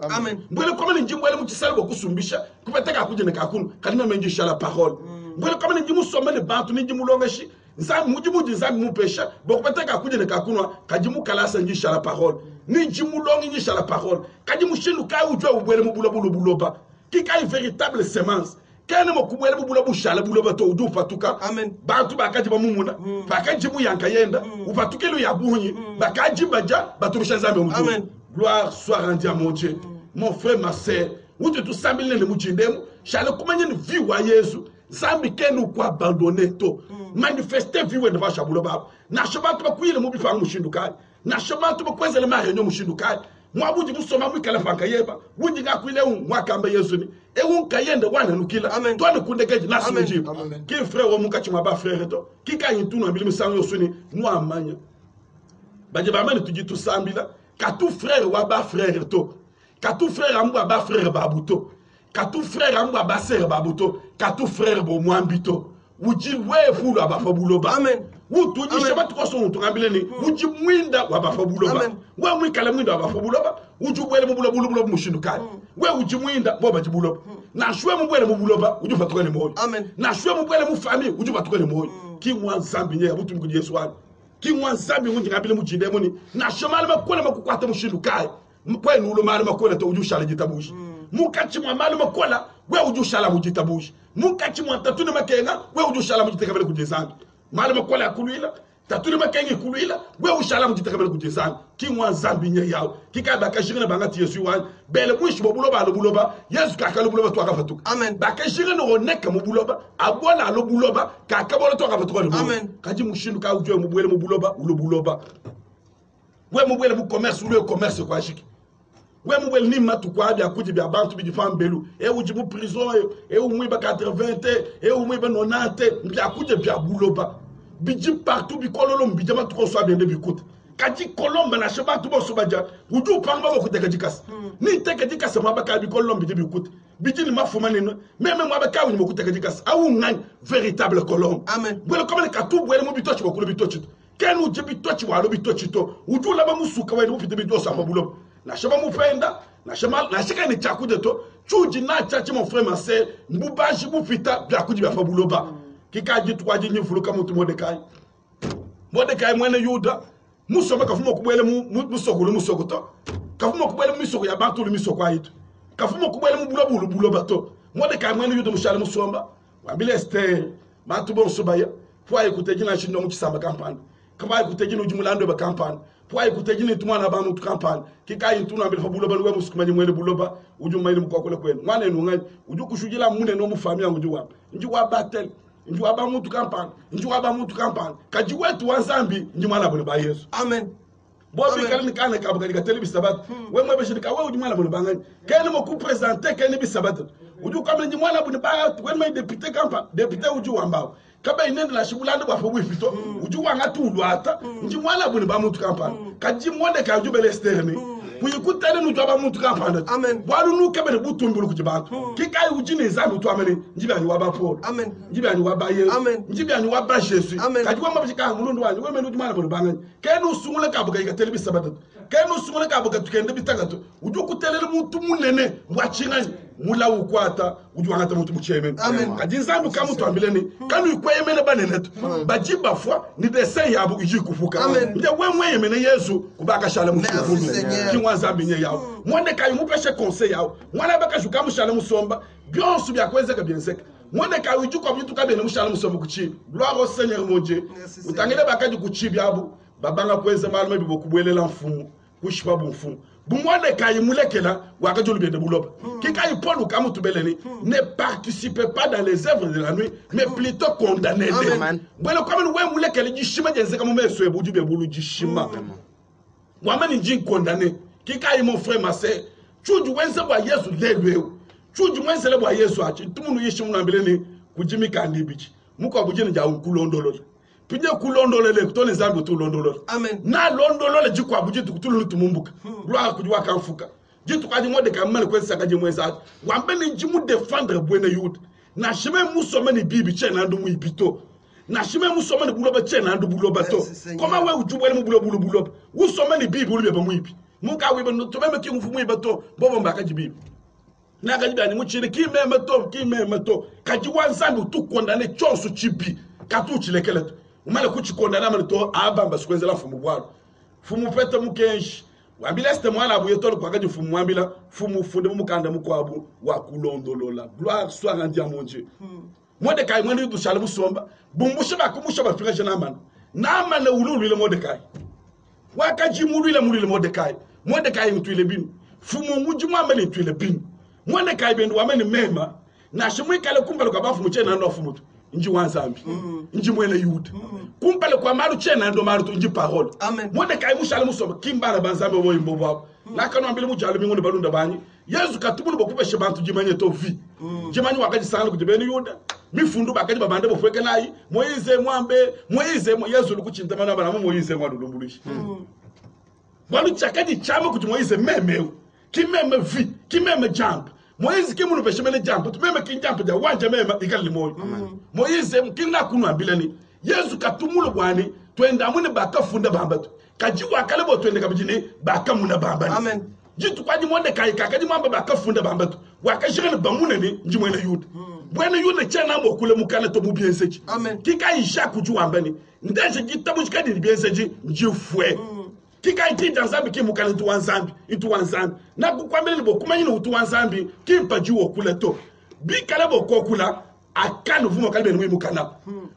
Bwe le komene njimwele mu chisalulo kusumbisha. Kupeteka kujene kakunu. Kadime menji shala parole. Bwe le komene njimu somele bantu njimu longeshi. Nzambi mujimuji nzambi mupesha. Bakupeteka kujene kakunu. Kajimu kalasa nji shala parole. Njimu longi nji shala parole. Kajimu shinu kai ujwa ubwele mu buloba. Kika une véritable semence. Quand on a un boulot, on a amen. Bantu bakaji bamumuna. Bakaji muyanka yenda. Ou batuke lo yabunyi. Bakaji baja. Baturusha nzambe mutu. Amen. Gloire soit rendue à mon Dieu. Mon frère, ma sœur. Où tu te sens bien le mutindemu. Chale comment une vie wa Yesu. Zambi kenu kwa abandonner to. Manifester vie devant chabuloba. Na shaba tu bakuye le mubi fa mushindukai. Na shaba tu bakweze le marenyo mushindukai. Moi buji musoma mwikala fankayeba buji ngakwile mwakamba Yesu ni kayenda wana nukila to ne kundekeji nasu njibu ki frère wo mukachi maba frère to ki ka yintunu ambili misango yosuni mwa amanya baje ba mani tuji tusambila ka tu frère wa ba frère to ka tu frère amu ba frère babuto ka tu frère amu ba sœur babuto ka tu frère bo mwambito uji we fulu abafabuloba amen wutu ishaba tukoso ntungambile ni uji mwinda wabafabuloba we mwikala mwinda wabafabuloba uji bwele mubuloba mushindukai we uji mwinda boba jibuloba na shwe mubwele mubuloba uji fatukane moyo amen na shwe mubwele mufami uji fatukane moyo ki mwa nzambi nye butu mkudi Yesu wani ki mwa nzambi unji ngambile mujindemo ni na shomali makole makukwata mushindukai mpwe nulo mali makole to uji ushala jitabushi mukachi mwa mali makola we uji ushala mujitabushi mukachi mwa tatune makenga we uji ushala mujitekabele kujezambi mali makola akuluila tatune makenga kuluila we ushala mujitekabele kujezambi ki mwa nzambi nye yao kika bakashirina bangati Yesu wani bele mwishi buloba Yesu kakalo buloba tu akafatuka amen bakashirina oneka mubuloba abona alo buloba kakabolo tu akafatuka amen kaji mushindu ka ujwe mubwele mubuloba ulobuloba we mubwele mu commerce ulo commerce kwa shiki we mubwele ni matu kwa abi akuji bya bantu bi fambelu uji mu prison mwiba 80 mwiba 90 mbya akuje bya buloba biji partout bi kololo mbija matu ko so bende bikuta kaji kolomba na sheba tu boso baja uju pamba ko teka jikas ni teka jikas mabaka bi kolomba biji bikuta biji ni mafuma nino meme mwabaka ni mokuteka jikas au ngani véritable kolomba amen bwele comme le katu bwele mu bitochi ko bitochi kenu jibi tochi walo bitochi to uju laba musuka we mupite bitosa mabuloba na sheba mupenda na shika ni chakude to chuji na chachi mon frère ma sœur mbubaji bufita bya kuji bya fabuloba kikaji tukwaji nyifuluka mutu Mordekai mwene Yuda musoma kafuma kubwele musoko kafuma kubwele misoko ya bantu misoko ayitu kafuma kubwele bulo bato Mordekai mwene Yuda mushale musomba wabile Esther matu bon sobaya fwa ikutegina shindo mu kisamba kampani kama ikutegina ujumulando ba kampani fwa ikutegina tumwana banu tu kampani kikayi ntuna mbele fabulo banu we musukumanye mwene buloba ujumayini mukokole kwenu mwana nungani ujukushujila mune no mufami yangu njiwa batel njiwa ba mutu kampani kaji wetu wanzambi njimala bone ba Yesu amen bobi kala nikane kabuga telebi sabat we mwebe shirika we ujimala bone bangani kene mo ku présenter kene bi sabat uju kamle njimala bone ba we me député kampani député uju wambao kaba inende la shibulande bwa fobu ifito uju wanga tulwata njimala bone ba mutu kampani kaji mwone ka ujubele Esther kuyikutane nujaba muntu kampani amen bwalu nukebele butumbulu kujibantu kikai ujine zambi tu amene njibani waba Paul amen njibani waba Yesu njibani waba Jesus kaji wamba bishika mulundu wanyu we menu jimala bone bangani kenu sungule kabuga ikatelebi sabatu kenu sungule kabuga tukende bitagato uju kutelele muntu munene mwachingani mula ukwata uju wangata muntu mucheme kaji zambi kamu tuambileni kanu ikweyemene banenetu bajiba fwa ni dessin yabu ijikufuka nde we mweyemene Yesu kubaka shala mushifu zambi nye yao Mordekai mupeshe conseil yao mwana baka shuka mushala musomba byonsu byakwezeka byenseka Mordekai ujuko bitu kabene mushala musomba kuchi gloire au Seigneur mon Dieu utangile bakaji kuchi byabu babanga kweze malume bibo kubwelela mfumu kushipa mfumu bu Mordekai mulekela wakajulu bende buloba kikai Paul kamutu beleni ne participez pas dans les œuvres de la nuit mais plutôt condamnez-les bwele comme we mulekela jishima jenzeka mumeso ebuju bebulu jishima wamani njin condamné kikai mon frère ma sœur chuju wense bwa Yesu lelwe chuju wense le bwa Yesu achi tumunu yishimu nambeleni kujimi kandi bichi muko bujini ja unkulondolo pinye kulondolele kutone zambi tu londolole Amen. na londolole jikwa bujitu kutulu tumumbuka gloire kujwa kanfuka jitu kwa jimode kamale kwa saka jimweza wambeni jimu défendre bwene yud na shime musome ni bibi chena ndu muibito na shime musome ni buloba chena ndu buloba to koma we ujubwele mu buloba usome ni bibi ulebe muibi muka wibe no to meme ki mfumu ibato bobo mbaka jibibi na kaji bani muchire ki meme to kaji wanzambi tu kondane chonso chibi katu chilekele tu umale kuchikondana mali to abamba sikwenzela fumu bwalo fumu pete mukenshi wambila ste mwana abuye tolo kwa kaji fumu wambila fumu funde mukanda mukwabu wa kulondolola gloire soit rendue à mon Dieu Mordecai mwani du shalamu somba bumbusha bakumusha bafika jana man ululu ile Mordecai wakaji mulule Mordecai mtuile binu fumu mujuma amele mtuile binu Mordecai bendu wameni mema na shimwe kale kumbalo kwa bafu mchena ndo fumu nji wanzambi nji mwene yuda kumpale kwa maru chena ndo maru tu nji parole Mordecai mushale musoma kimbana banzambe wo imbo babo nakano ambile mujale mingo balunda bani Yesu katubulu bokupe shebantu jimanye to vi jimanye wakaji sana kujibeni yuda mifundu bakaji babande bofweke nayi Moize Yesu lukuchinta mana bana Moize mwadulumbulushi Walu chakaji chama kuti Moize meme kimeme vi kimeme jump Moize kimunu peshemele jump tumeme kinjump ja wanja meme ikali moyo Moize mkinga kunu ambilani Yesu katumulo bwani twenda mune baka funda bambatu kaji wakale bo twende kabijini baka muna bambani Amen. Jitu kwa Mordecai kakaji mwamba baka funda bambatu wakashirana bamune ni njimwena yuda bwene yuda chena mo kule mukana to mubienseji Amen. Kika isha kujuwa mbani ndaje gitabu chikadi bienseji njifwe Kika iti danzambi ki mukana tu wanzambi na kukwambele libo kumanyina utu wanzambi kimpa juwo kule to bikale bo kokula akanu vuma kalbe ni mukana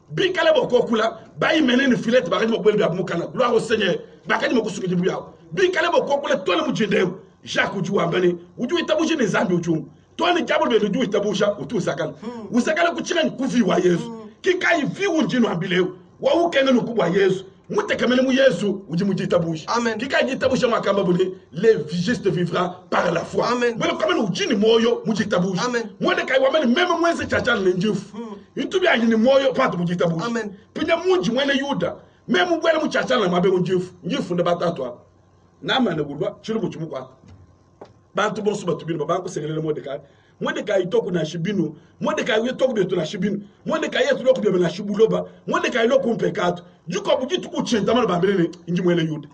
bikale bo kokula bayi meneni filete bakaji mo kweli mukana gloire au Seigneur bakaji mo kusuki jibu yao bikale bo kokula tole mujindeu Jacques ujuwa mbani uju itabuji ni zambi ujumu Toni jabul be uju itabusha utu sakala usakala kuchira kuvi wa Yesu kika ivi unjino ambileu wa ukenge nukubwa Yesu mutekamele mu Yesu uji mujitabusha kika jitabusha makamba bune le juste vivra par la foi bele kamene ujini moyo mujitabusha Mordecai wamene meme mwenze chachana lenjifu itubi ajini moyo patu mujitabusha pinya munji mwene Yuda meme bwele muchachana mabe njifu nde batatu hapo nama ne bulwa chilubu chumukwa bantu bonsu batubino babanko segelele Mordecai itoku na shibinu Mordecai yetoku betu na shibinu Mordecai yetu loku bebe na shibuloba Mordecai loku mpekatu juko bujitu kuchenta mala bambelele inji mwele Yuda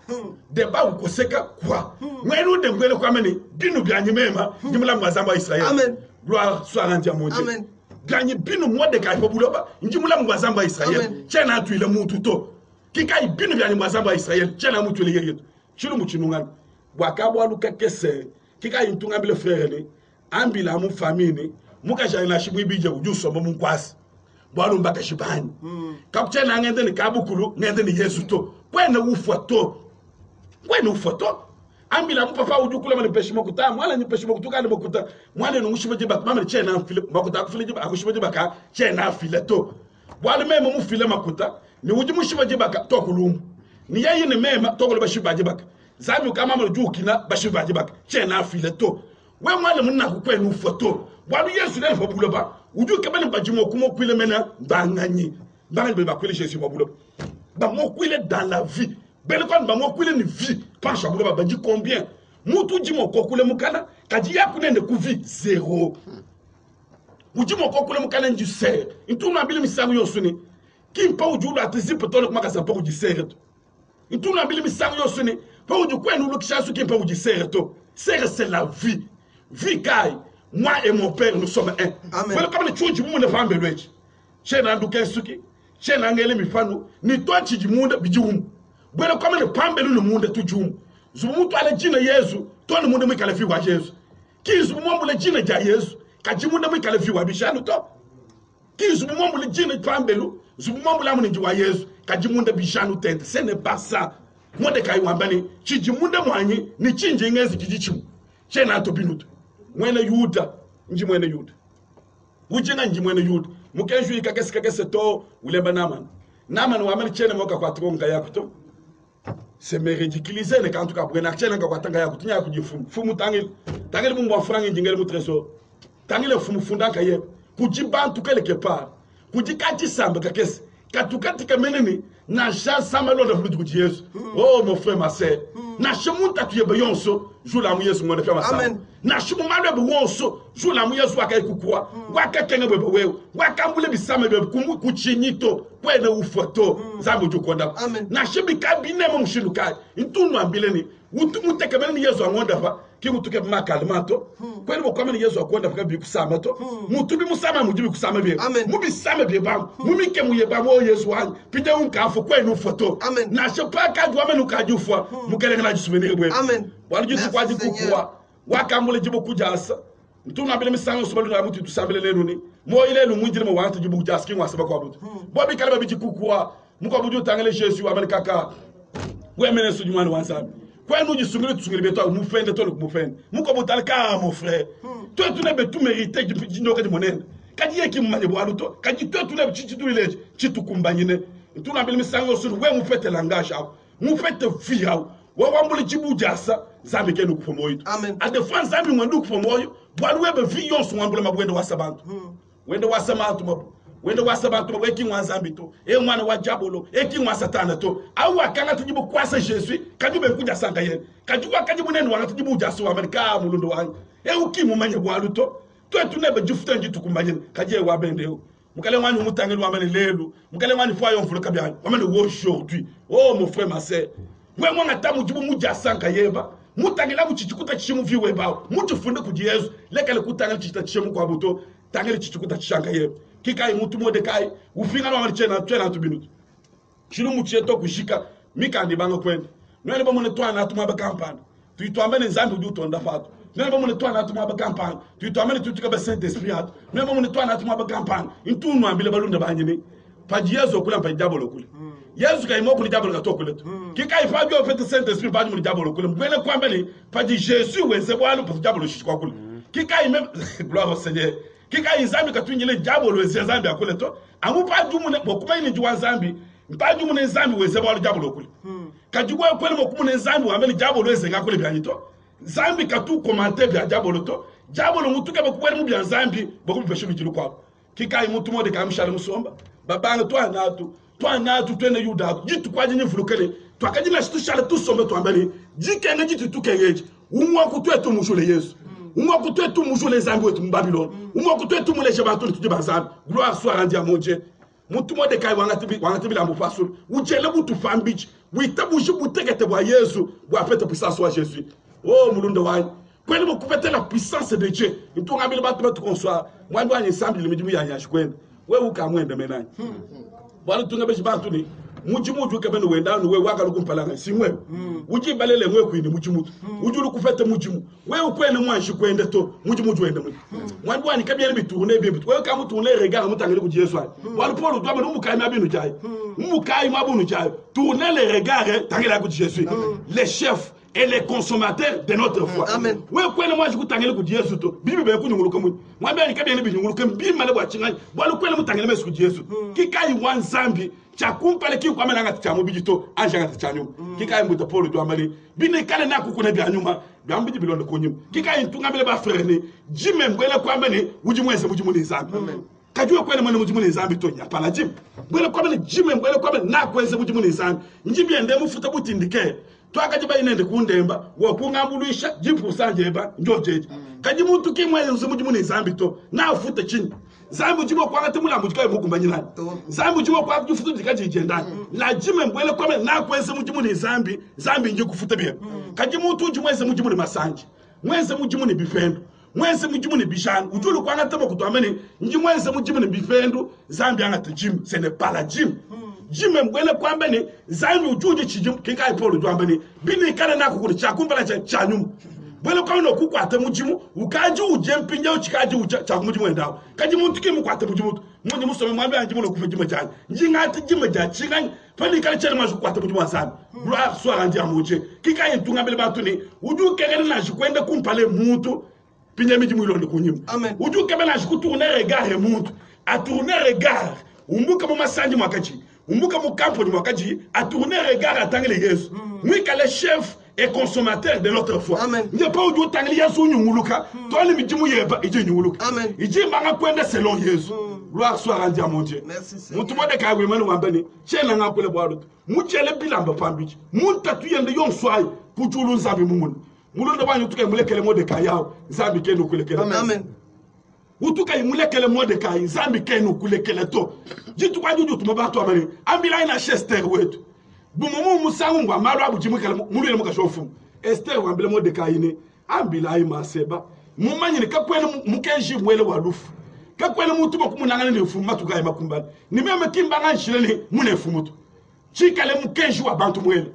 deba ukoseka kwa mwele ude mwele kwa mene binu byanyi mema njimula mwazamba Israel gloire soit rendue à mon Dieu ganyi binu Mordecai pobuloba njimula mwazamba Israel chena atuile mutu to kika binu byanyi mwazamba Israel chena mutu ile yetu chilu muchinungana wakabwa lukakese kika intunga bile frère ni ambila mu famille muka jana shibwibije ujusoma mu nkwasi bwalo mbaka shibani kapche na ngende ni kabukulu ngende ni Yesu to kwena ufoto ambila mu papa ujukula mali peshimo kuta mwala ni peshimo kutuka ni mokuta mwale no mushibaje bak mama chena file makuta kufile jiba akushibaje baka chena file to bwalo meme mu file makuta ni uji mushibaje baka to kulumu ni yayi ni mema to kuluba shibaje baka zami kama mama jukina bashibaje baka chena file to we mwana munna kukwenu foto bwanu Yesu le fo buloba uju kebele bajimo kumo kwile mena banganyi be bakwile Jésus fo buloba ba mo kwile dans la vie bele kon ba mo kwile ni vie pas cha buloba baji combien mutu jimo kokule mukana kaji yakunende ku vie zéro ujimo kokule mukana nji ser intuna bili misango yosuni kimpa ujulu atizipo tolo kumaka sa poko jisere to intuna bili misango yosuni pa uju kwenu lokishasu kimpa ujisere to ser c'est la vie Vie kai, moi et mon père nous sommes un. Amen. Comme les choses du monde femme belwechi. Chez Nanduke Suki, chez Nangele Mifanu, ni toi chi du monde bijum. Bueno comme le pambelu le monde tout jum. Zumu to ale jina Yesu, to le monde me kalefi wa Yesu. Ki zumu mo le jina ja Yesu, ka jimu me kalefi wa bishanu to. Ki zumu mo le jina pambelu, zumu mo la mo ni wa Yesu, ka jimu bishanu tente. Ce n'est pas ça. Mordecai wambani, chi jimu mwanyi ni chinje ngezi jijichimu. Chez na to binutu. Mwene Yuda, nji mwene Yuda. Ujina nji mwene Yuda. Mukenju ikakese to ulemba Naman wameli chene moka kwa tronga yako to. Se me ridiculiser ne quand tu ka brena chene kwa tanga yako tinya kujifumu. Fumu tangil mumbo frangi njingele mu trésor. Tangile fumu funda kaye. Kujibantu quelque part. Kujikati samba kakese. katukati kameneni na ja samalo na vulu di Yesu. Oh mon frère ma sœur, na chemunta tu yebe yonso jour la mu Yesu ngone fema sa. Na shimu malwe be wonso jour la mu Yesu aka ikukua. Waka kenge be wewe. Waka mbule bisame be kuchinyito kwene ufoto zambo jukonda. Na shibi kabine mo mshinukai. Intunu ambileni. Utumute kameneni Yesu angonda fa. Kimutuke makalmato kweli bokomene Yesu akonda fika bi kusama to mutubi musama mujibi kusama bi mubi sama bi bam mumike muye bam o Yesu wan pide unka afo kwenu foto na shepa ka du amenu ka jufwa mukele na jisubene bwe wali jitu kwa jikukua wakamule jibo kujasa mtuna bele misanga sobalu na mutu tusabele lenu ni mo ile lu munjire mo wanta jibo kujasa kinwa saba kwa butu bobi kalaba bi jikukua muko buju tangale Yesu amene kaka wemene sujumani wansabi. Quand nous disons que tu es nous faisons de nous faire, nous comme talca mon frère. Toi tu n'as pas tout mérité du petit de monnaie. Quand il y a qui m'a dit boire toi, quand tu tu n'as petit tout les tu tout combiner. Tu n'as pas mis ça sur ouais nous fait langage, nous fait vie. Wa wambule jibu jasa zambi ke nous pour moi. Amen. À défense zambi nous pour moi. Boire ouais be vie on sont wambule mabwendo wasabantu. Wendo wasabantu mabu. Wendo wasabantu weki mwanzambi to e mwana wa jabolo eki mwa satana to au akanga tujibu kwasa Yesu kajube kuja sanga yen kajuwa kajibu nenu wana tujibu jaso Amerika mulundo wangu e ukimu manye bwalu to tunebe jufute njitu kumanye kaje wa bendeo mukale wani mutangelu wamene lelu mukale wani fwa yon fuloka bya wamene wo aujourd'hui oh mon frère ma sœur we mwana tamu jibu muja sanga yeba mutangela muchichikuta chimu viwe ba mutufunde kuji Yesu lekale kutangela chichita chimu kwa buto tangela chichikuta chishanga yeba kikai mutu Mordekai ufinga no amalichena 20 minutes chilu mucheto kushika mikandi bango kwenda nene bomone twana atuma ba campagne tuitwambene nzambi udu tonda fato nene bomone twana atuma ba campagne tuitwambene tutuka ba Saint Esprit ato nene bomone twana atuma ba campagne intunu ambile balunda banyini paji Yesu okula pa jabolo kule Yesu kai mo kuli jabolo katokule kikai fabi ofete Saint Esprit paji mu jabolo kule mbele kwambele paji Jésus weze bwalu pa jabolo shikwa kule kikai même gloire au Seigneur kika inzambi katwingile jabolo weze zambi akule to amupa jumune bokuma ni juwa zambi mpa jumune zambi weze bwalu jabolo kule kajugwa kwele mokumune zambi wameli jabolo weze ngakule byanyito zambi katu commenter bya jabolo to jabolo mutuke bokwele mu bya zambi bokumu pesho bijilu kwa kika imutu mode kamshale musomba babanga twa natu twene yuda jitu kwaje ni fulukele twakajina shitushale tusombe twambali jikenge jitu tukengeje umwa kutwetu mushule Yesu umwa kutwetu mushule zambi wetu mbabylon umwa kutwetu muleje bantu tuje bazambi gloire soit rendue à mon Dieu mutu Mordekai wangatibi la mufasul ujele butu fambichi witabushi butekete bwa Yesu bwa fete puissance wa Jésus oh mulundo wani kweli mukufete la puissance de Dieu itunga bile batu batu konsoir mwandi wani sambi limijimu ya nyashikwenda we ukamwenda menani bwana tunga beji bantu ni mujimudu kebeno wenda no we waka lukumpalanga simwe uji balele mwe kwini mujimudu ujuru kufete mujimu we ukwene mwanshi kwende to mujimudu wenda mwe mwandi wani kabyele biturune bibitu we kamuturune regala mutangele ku Yesu ali wala Paul dwa mu mukai mabinu jai mukai mabunu jai tourner les regards tangela ku Jésus les chefs et les consommateurs de notre foi. Amen. We kwene mwanshi kutangele ku Yesu to bibi be kunyunguluka mu mwambe ani kabyele binyunguluka mbimale bwa chinga wala kwene mutangele mesu ku Yesu kikai wan zambi chakumpale ki kwa menanga cha mubijito anja cha nyuma kikai mbuta Paul do amali bine kale na kukuna bya nyuma byambiji bilondo ko nyuma kikai ntunga bele ba frère ni jime mbele kwa mbele ujimwese mujimuni zambi kajua kwene mwana mujimuni zambi to nya pala jim mbele kwa mbele jime mbele kwa mbele na kwenze mujimuni zambi njibi ende mufuta butindike to akajiba inende kundemba wo kungambuluisha jipu sanjeba njojeje kajimuntu kimwe mujimuni zambi to na afuta chini zambu jibo kwa ngate mula mujikaye mukumbanyina zambu jibo kwa kufuta dikaje jendani la jime mbele kwa na kwenze mujimuni zambi nje kufuta biye kajimuntu jimweze mujimuni masanje mweze mujimuni bifendo mweze mujimuni bishanu ujulu kwa ngate mukutwamene njimweze mujimuni bifendo zambi angate jim ce n'est pas la jim jime mbele kwa mbene zambi ujuje chijim kinkai Paul jwambene bini kana na kukuri chakumbala cha nyuma bwele kwa no kukwata mujimu ukaji ujempinja uchikaji ucha mujimu endao kaji muntu kimu kwata mujimu munyi musome mwambe anjimu no kufujima cyane njingati jime ja chinganye fani kale cyane mashu kwata mujimu wasana gloire soit rendue à mon Dieu kikaye ntunga bele batuni uju kegere na shikwenda kumpale muntu pinya mijimu ilondo kunyima amen uju kebele na shikutourner regard muntu a tourner regard umbuka mu masanji mwakaji umbuka mu campo mwakaji a tourner regard atangele Yesu mwika le chef et consommateur de notre foi. Amen. Il n'y a pas où tu as sous Nyunguluka. Toi, le midi, il dit Nyunguluka. Amen. Il dit Manga selon Jésus. Gloire soit rendue à mon Dieu. Merci Seigneur. Mon monde ka wemani wambani. Chela nga kule boarut. Muchele bilamba pambichi. Mun tatu yende yon swai. Kuchulu nzambi mungun. Mulonda wanyu tuke mulekele mode kayao. Nzambi kenu kulekele. Amen. Utuka mulekele mode kay. Nzambi kenu kulekele to. Jitu kwa juju tumabatu amani. Ambila ina Esther wetu. Bumumu musangu ngwa malu abu jimukele mulele mukashofu. Esther wambile mode kayine. Ambila ima seba. Mumanyini kakwele mukenji mwele walufu. Kakwele mutu bakumunanga ne fuma tuka ima kumbali. Ni meme kimbanga nshilele mune fumutu. Chikale mukenji wa bantu mwele.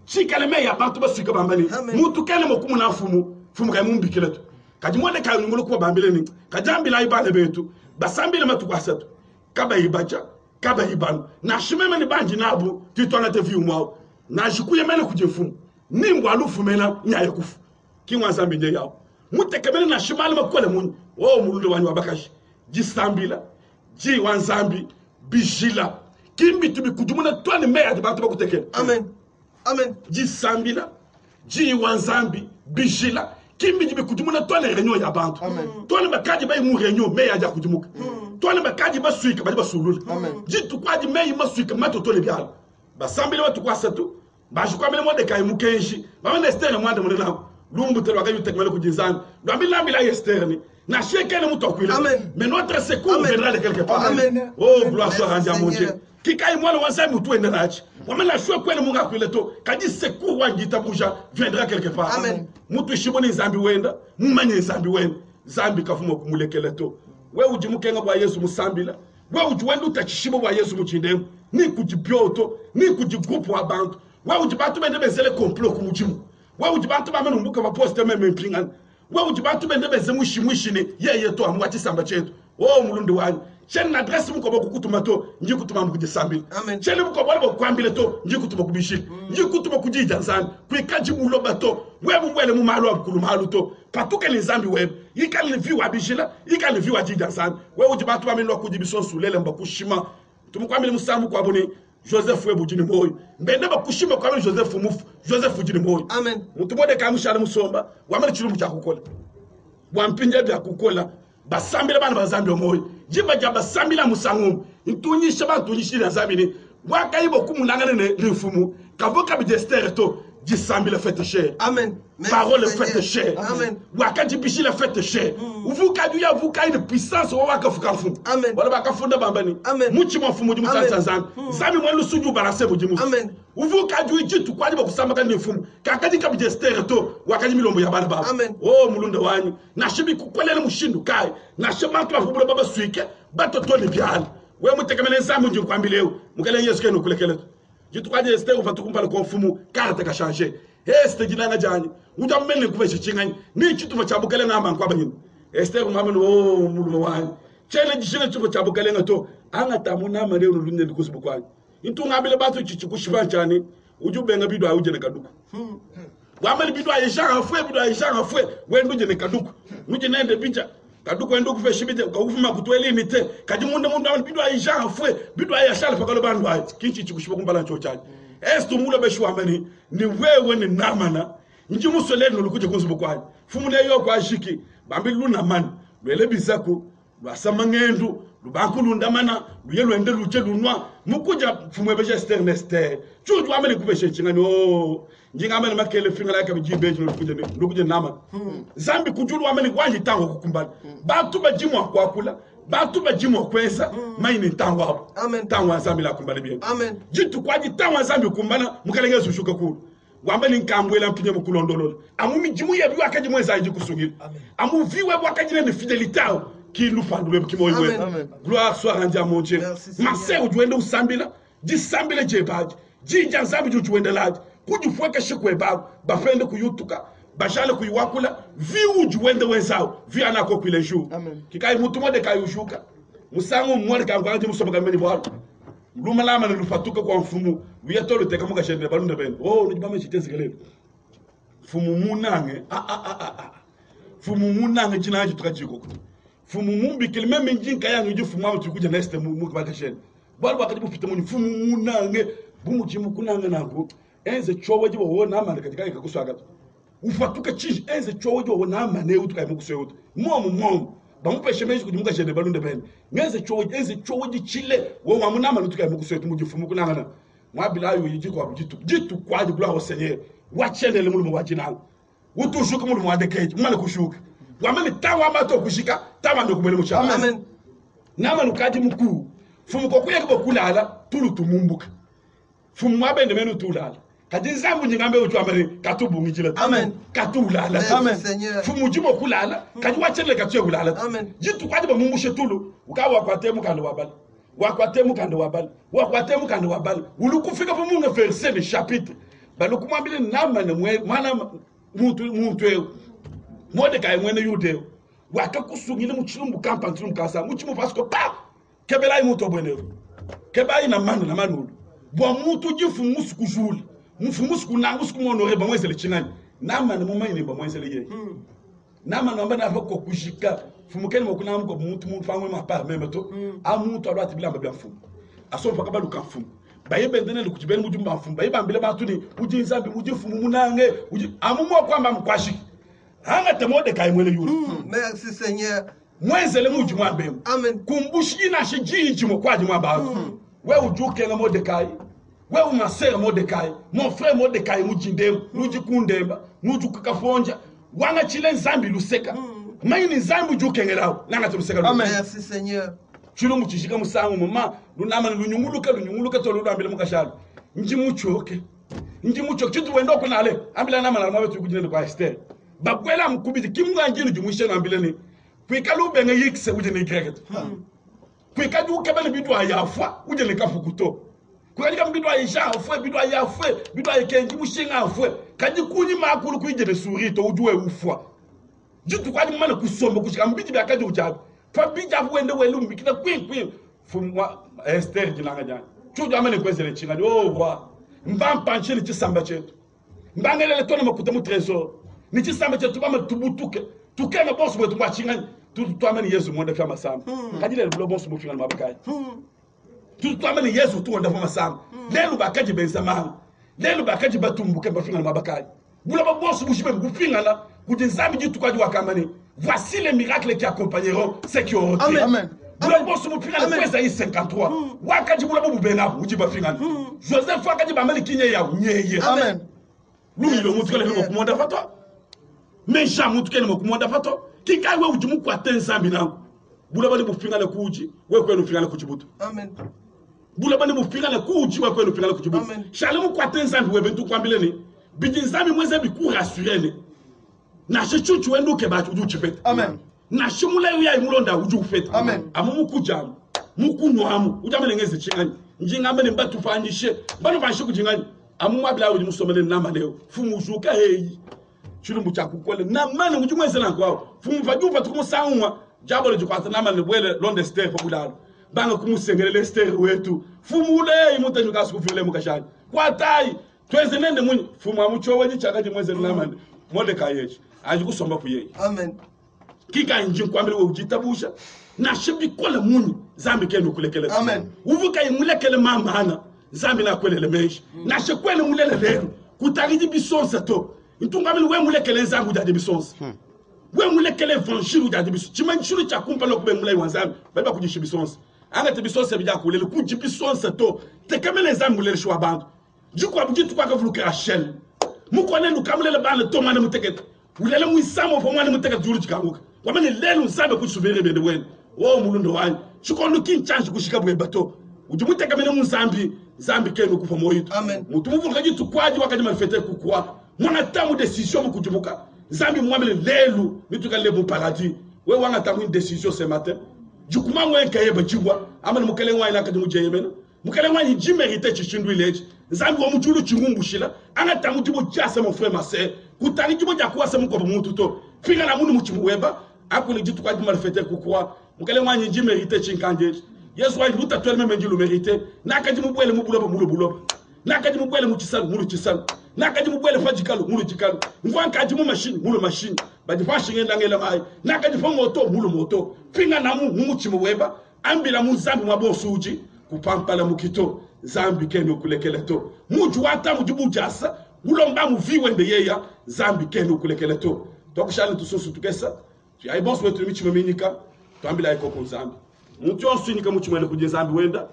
Chikale me ya bantu basika bambani. Mutu kele mokumuna fumu. Fumu kay mumbikele tu. Kaji mwele kay ngulu kwa bambile ni. Kajambila ibale betu. Basambile matukwasatu. Kaba ibacha. Kaba ibanu. Na shimeme ni banji nabu. Titwana tevi umwao. Na shikuye mene kujefumu. Nimbu alufu mena nyaye kufu. Kingwa zambi nje yao. Mutekemene na shimali makwele muni. Oh mulunde wanyu wabakashi. Jisambila. Ji wanzambi. Bijila. Kimbi tubi kujumuna tuwane meya dibatu bakutekele. Amen. Amen. Jisambila. Ji wanzambi. Bijila. Kimbi tubi kujumuna tuwane renyo ya bantu. Amen. Tuwane bakaji bayi mu renyo meya ja kujumuka. Tuwane bakaji basuika baji basulula. Amen. Jitu kwaji meyi masuika mato tole biala. Basambila watu kwa satu. Bajukwamele mwade kai mukenshi. Bamene Esther mwade mwade lumbu telo wakayu tekmele kujizani. Lambila mbila Esther ni. Na shekele muto akwile. Mais notre secours viendra de quelque part. Amen. Oh, gloire soit rendue à mon Dieu. Kikai mwana wanzai mutu endelachi. Wamena shwe kwele munga akwile to. Kadi secours wanjita buja viendra quelque part. Amen. Mutu shiboni zambi wenda. Mumanye zambi wenda. Zambi kafumo kumulekele to. We ujimukenga kwa Yesu musambila. We ujiwendu tachishibo kwa Yesu muchindemu. Ni kujibioto. Ni kujigupu wa bantu. We ujibatu bende bezele complot kumujimu. We ujibatu bamenu mbuka waposte meme mpingani. We ujibatu bende beze mwishi ye to amuwachi samba chetu. Oh mulundu wanyu. Cheni na dresi mko boku kutuma to. Nji kutuma mkuje sambili. Amen. Cheni mko boku kwambile to. Nji kutuma kubishili. Nji kutuma kujija nzani. Kuikaji muloba to. We mwele mumalu wa mkulu mahalu to. Patuke ni zambi webu. Ika ni viwa bishila. Ika ni viwa jija nzani. We ujibatu bamenu wa kujibiso sulele mbakushima. Tumukwambile musamu kwa buni. Joseph webu jini moyo. Mbende bakushima kwa mele Joseph mufu. Joseph jini moyo. Amen. Mutumode kamushale musomba. Wamele chilumu cha kukola. Wampinje bya kukola. Basambila bana bazambi omoyo. Jiba jaba sambila musangumu. Ntunyisha ba tunyishira zamini. Wakayibo kumunangane ne lifumu. Kavoka bi Esther to. Jisambila fete cher. Amen. Parole fete cher. Amen. Wakaji bishila fete cher. Uvuka duya vuka une puissance wa waka fuka fumu. Amen. Wala baka funda bambani. Amen. Muchi mfumu jimu sanza zambi. Zambi mwelu suju barase bujimu. Amen. Uvuka duya jitu kwa jiba kusamba kani fumu. Kakaji kabi Esther to. Wakaji milombo ya bana baba. Amen. Oh mulunda wanyu. Na shibi kukwelele mushindu kai. Na shematu afubula baba suike. Bato toni biali. We mutekemene zambi njimu kwa mbileu. Mukele Yesu kenu kulekele. Jitu kwa je Esther ufatukumpala kwa mfumu. Karte ka changer. Este jinanga jani. Uja mmele kubeshe chingani. Ni chitu machabukele na amba kwa banyini. Esther mamenu oh muluma wanyu. Chele jishine chitu machabukele ngato. Anga tamuna mare unulunye ndikusibu kwanyu. Intu ngabile batu chichikushiba chani. Ujube nga bidu auje nekaduku. Wameli bidu ayeshanga fwe bidu ayeshanga fwe. Wendu je nekaduku. Nuje nende bicha. Kaduku wendu kufeshibite ukufuma kutweli mite. Kajimunde mundu ameli bidu ayeshanga fwe. Bidu ayeshale pakalo bandu ayi. Kinchi chikushiba kumbala ncho chani. Esto mula beshu amani. Ni wewe ni namana. Nji musole nulukuje kunzubu kwanyu. Fumule yo kwa shiki. Bambi luna mani. Lwele bizaku. Lwasama ngendu. Lubanku lundamana. Luye luende luche lunwa. Mukuja fumwe beshe Esther neste. Chuju amene kubeshe chingani. Oh. Njinga amene makele finga like bijibeji nulukuje nama. Zambi kujulu amene wanji tango kukumbali. Batu bajimu wa kwa kula. Batu bajimu wa kweza. Maini tango hapo. Amen. Tango wa zambi la kumbali bien. Amen. Jitu kwa tango wa zambi kumbana. Mukalenge sushuka kulu. Wambali nkambwela mpinye mukulondololo. Amumi jimu ya biwa kaji mweza aji kusugili. Amu viwe wakajine ni fidelitao. Ki lupandule kimo iwe. Gloire soit rendue à mon Dieu. Mase ujuende usambila. Jisambile jebaji. Jija zambi jujuende laji. Kujufueke shikwe babu. Bapende kuyutuka. Bashale kuyuwakula. Vi ujuende wenzao. Vi anako kwile juu. Kikai mutu mwade kayushuka. Musangu mwade kangwanaji musoba kameni bwalo. Luma lama nilufatuka kwa mfumu. Wiyato luteka muka shende balunde bendo. Oh, nujibame chitezi kelele. Fumu munange. Fumu munange chinaji tukajiko. Fumu mumbi kilimeme njinka yangu ju fumu amu tukuja neste muka baka shende. Bwalo wakati bufite muni fumu munange. Bumu chimu kunange nangu. enze chowe jibo wona mane katika ikakuswaga ufatuka chinji enze chowe jibo wona mane utuka imukusoyoto momo bamupeshe meji kujimuka jende balunde bene enze chowe jichile wo wamuna mane utuka imukusoyoto mujifumu kunangana mwabila ayo yijiko jitu kwaji bula osenye wachendele mulimo wajinalo utushuka mulimo wadekeje mane kushuka wamene tawa mato kushika tawa ndo kumele mushaka Amen. Nama nukaji mkuu fumu kokuya kibo kulala tulu tumumbuka fumu mwabende menu tulala kadi zambu nyingambe uchu amari katubu ngijile Amen. katulala Amen. fumu jibo kulala kadi wachele katuye kulala Amen. jitu kwaji ba mumbushe tulu ukawa kwatemu kando wabali ulukufika fumu nga verset de chapitre balukumwambile nama ne mwana muntu Mordecai mwene Yudeo wakakusungile muchilumbu kampa ntulumbu kasa muchimu pasko pa kebela imuto bwenero keba ina na manulu bwa mutu jifu musuku juli musuku na musuku monore ba mwezele chingani nama ne mumayine ba mwezele ye nama no mbana afako kushika fumukeni mokuna mko mutu fangwe mapa memeto amuntu alwati bilamba bya mfumu asofa kabaluka mfumu bayibe ndene lukujibeni mujumba mfumu bayiba mbele batuni ujinzambi mujifumu munange amumwa kwamba mkwashiki hanga temode kai mwele yuri Merci Seigneur. mwenzele muji mwambemu Amen. kumbushina shijiji mokwaji mwabazu we ujuke na Mordekai we umasera Mordekai mon frère Mordekai mujindemu mujikundemba mujukakafonja wanga chile nzambi luseka mayini nzambi ujuke ngelawo nanga tumuseka Merci Seigneur. chilo muchishika musangu mama lunama lunyunguluka tolo lwambile mukashalo nji muchoke chitu wendo kunale ambila nama na mabetu kujine kwa Esther bakwela mkubiti kimunga njinu jumuishe na ambile ni kwikalu benge yikse uje ni greget kwikaju ukebele bidu ayafa uje ni kafukuto kwikaju bidu ayisha afwe bidu ayafwe bidu ayikenji mushinga afwe kaji kunyi makulu kuije de surito ujue ufwa jitu kwaji mwana kusomba kushika mbiti bya kaji ujabu fa bija wende welu mbikita kwin fumwa Esther jinanga jana chujo amene kwezele chinga oh wa mbampa nchini chisamba chetu mbangelele tona makuta mu trésor ni chisamba chetu bama tubutuke tukena boss wetu mwachingani tutuameni Yesu mwenda fya masamba kajile lo boss mu fingana mabakai tutuameni Yesu tuonda fya masamba lelo bakaji benzama lelo bakaji batumbuke bafingana mabakai bula ba boss bushibe bufingana kujinzami jitu kwaji wakamani voici les miracles qui accompagneront ceux qui auront Amen. Amen. bula boss mu fingana kweza 53 wakaji bula bubena ujiba fingana Joseph wakaji bameli kinye ya nyeye Amen. Lumilo mutu kele ko kumonda fato Mesha mutu kele mo kumonda fato kika we ujimu kwa tensambi nangu bula bali bufingana kuji we kwenu fingana kujibutu Amen. bula bali bufingana kuji we kwenu fingana kujibutu Amen. shalemu kwa tensambi we bentu kwambileni bijinzambi mweze bi ku rassurene na shechuchu wendo ke ba uju chipeta Amen. na shimule ya imulonda uju feta Amen. amumu kujamu mukunwamu ujamele ngeze chingani njingambe mbatu fanyishe bano bashe kujingani amumu abla uji musomele nama leo fumu ujuka heyi chulumbu cha kukwele na mane mujumweze na kwao fumu vajuva tukumusanwa jabo le jukwata nama le bwele londe step bulalo banga kumusengelele step wetu fumu ule imutanyuka sikufile mukashani kwa tai tweze nende munyi fumu amuchowe jichakaje mweze nama Mordekai yechi aje kusomba kuyeyi Amen. kika injin kwambele we ujitabusha na shibi kole munyi zambi kenu kulekele Amen. uvuka imulekele mama ana zambi na kwelele meshi na shekwele mulele lero kutariji bisonsa to ntungameli we mulekele zangu jadi bisonsa we mulekele evangile jadi bisonsa chimanchuru cha kumpa no kube mulai wanzambi baba kujishi bisonsa anga te bisonsa bija kulele kuji bisonsa to tekamele zambi mulele shwa bandu jukwa bujitu kwa kavuluka Rachel mukwane nukamulele bana to mwana mutekete ulele muisamo fo mwana mutekete juru chikanguka wamene lelo nsabe kusubiri bende wenu wo mulundo wanyu chikondo kinchanji kushika bwe bato ujumuteka mene zambi kenu kufa moyitu Amen. mutumuvuka jitu kwaji wakati malfete kukwa mwana tamu decision mukujumuka zambi mwamele lelu mituka lebu paradis we wanga tamu decision ce matin jukuma mwenka yeba jibwa amana mukele wanya nakati mujeyemena mukele wanya jimerite chishindu ileji zambi wa mujulu chirumbushila anga tamu jibo jase mon frère ma sœur kutari jibo jakuwa se muko muntu to finga na munu muchimuweba akuni jitu kwaji malfete kukwa mukele wanya jimerite chinkanje Yesu wa luta twelme menjilu merite nakaji mubwele mubuloba mulobuloba nakaji mubwele muchisalu mulu chisalu nakaji mubwele fajikalu mulu chikalu mvankaji mu machine mulu machine badi fashinge ndangela mai nakaji fo moto mulu moto finga namu muchimu weba ambila muzambi mwabosuji kupampala mukito zambi kendo kulekele to muju wata mujibu jasa ulomba muviwe ndeyeya zambi kendo kulekele to tokushali tususu tukesa ai bonso wetu michi maminika twambila iko ku zambi mutu onsunika muchi mwele kuje zambi wenda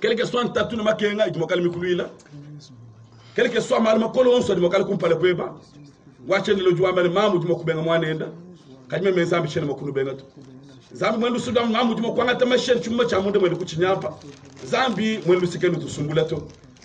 quelque soit tatu na makenga itumokali mikuluila quelque soit mal makolo onso dimokali kumpale kweba wachende lo juamba ne mamu dimokubenga mwanenda kadime mezambi chene makunu benga to zambi mwelu sudamu mamu dimokwanga tamashen chumba cha munde mwele kuchinyapa zambi mwelu sikenu tusumbula to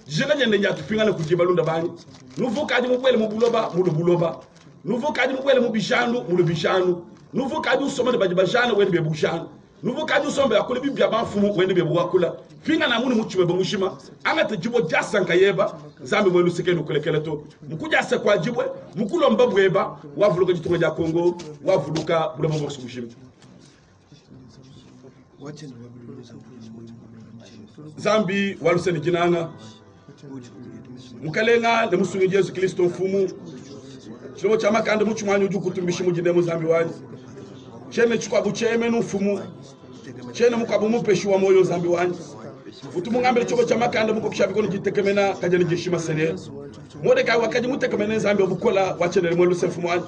jena nyende nyatu pingana kujibalunda bani nuvuka adi mubwele mubuloba buloba nuvuka adi mubwele mubishanu bishanu nuvuka adi usoma de bajibajana wende bebushanu nuvuka adi usoma yakule bibya bafumu wende bebuwakula pinga na muni muchime bamushima anga tejibo jasa nkayeba zambi mwelu sikenu kulekele to mukuja se kwa jibwe mukulo mbabweba wavuluka jitunga ja Kongo wavuluka buloba bokushima zambi waluseni jinanga mukalenga ne musungi Yesu Kristo mfumu chimo chama kandi muchumwanyu jukutumbishi mujinde muzambi wani chene chukwa bucheme nufumu chene mukabu mupeshi wa moyo zambi wani utumu ngambele choko chama kandi muko kushabiko nijitekemena kajani jeshima sene Mordecai wakaji mutekemena zambi obukola wachendele mwelu mfumu wani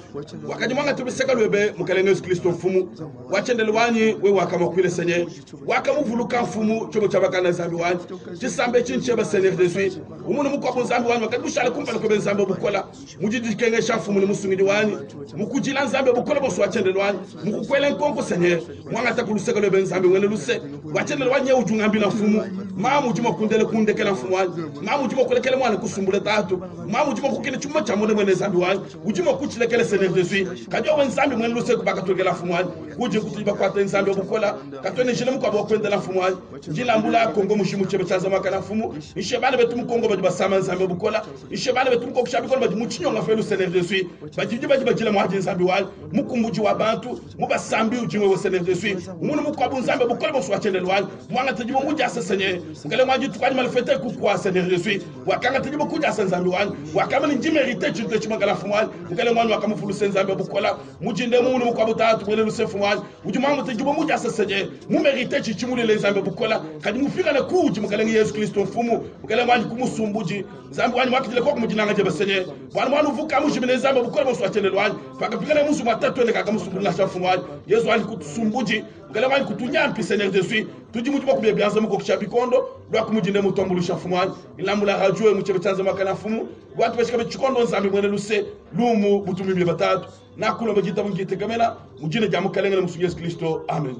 wakaji mwanga tubiseka lwebe mukalenga Yesu Kristo mfumu wachendele wani we wakamakwile senye wakamuvuluka mfumu chomo chabakana zambi wani chisambe chincheba sene Yesu umuntu mukwabu zambi wani wakaji mushale kumpala kwebe zambi obukola mujidikenge shafumu ni musungidi wani mukujila zambi obukola bosu wachendele wani mukukwele nkonko senye mwanga takuluseka lwebe zambi wene luse wachendele wani ye ujungambi na mfumu mamu juma kundele kundekela mfumu wani mamu juma kulekele mwana kusumbule tatu mamu juma kukine chuma cha mwene mwene zambi wani ujuma kuchilekele sene Yesu kajwa wen zambi mwene luse kubaka tuwekela mfumu wani uje kutuliba kwa ten zambi obukola katwene jile mkwa bokwendela mfumu wani njila mbula Kongo mushimu chebe chaza makana mfumu ishebane betu mkongo baji basama zambi obukola ishebane betu mkongo kushabikola baji muchinyo nga felu sene Yesu baji bajile mwaji zambi wani mukumbuji wa bantu mubasambi ujimwe wa sene Yesu umuntu mukwabu zambi obukola bosu wachendele wani mwanga tejibo muja senye ngale mwaji tukani malfete kukwa sene Yesu wakanga tejibo kuja zambi wani wakama ni jimerite chute chimangala mfumu wani ngale mwanyu wakamufulu zambi obukola mujinde munu mukwabu tatu mwele luse mfumu wani ujuma tejibo muja senye mumerite chichimule zambi obukola kadi mufika na kuji mukalenga Yesu Kristo mfumu mukale mwanyu kumusumbuji zambi wani wakitile kwa kumujinanga jebe senye wanu vuka mujimene zambi obukola bosu wachendele wani paka na musu matatu ene kaka musumbula shafumu wani Yesu wani kutusumbuji ngale wani kutunyampi sene Yesu tuji mujuma kubye byanza muko kushabikondo lwa kumujinde mutombulisha fumu wani ilambula hajue muchebe chanza makana fumu watu bashikabe chikondo nzambi mwene luse lumu butumibye batatu nakulo bajita mungite kamera mujine jamu kalengana musu Yesu Kristo amen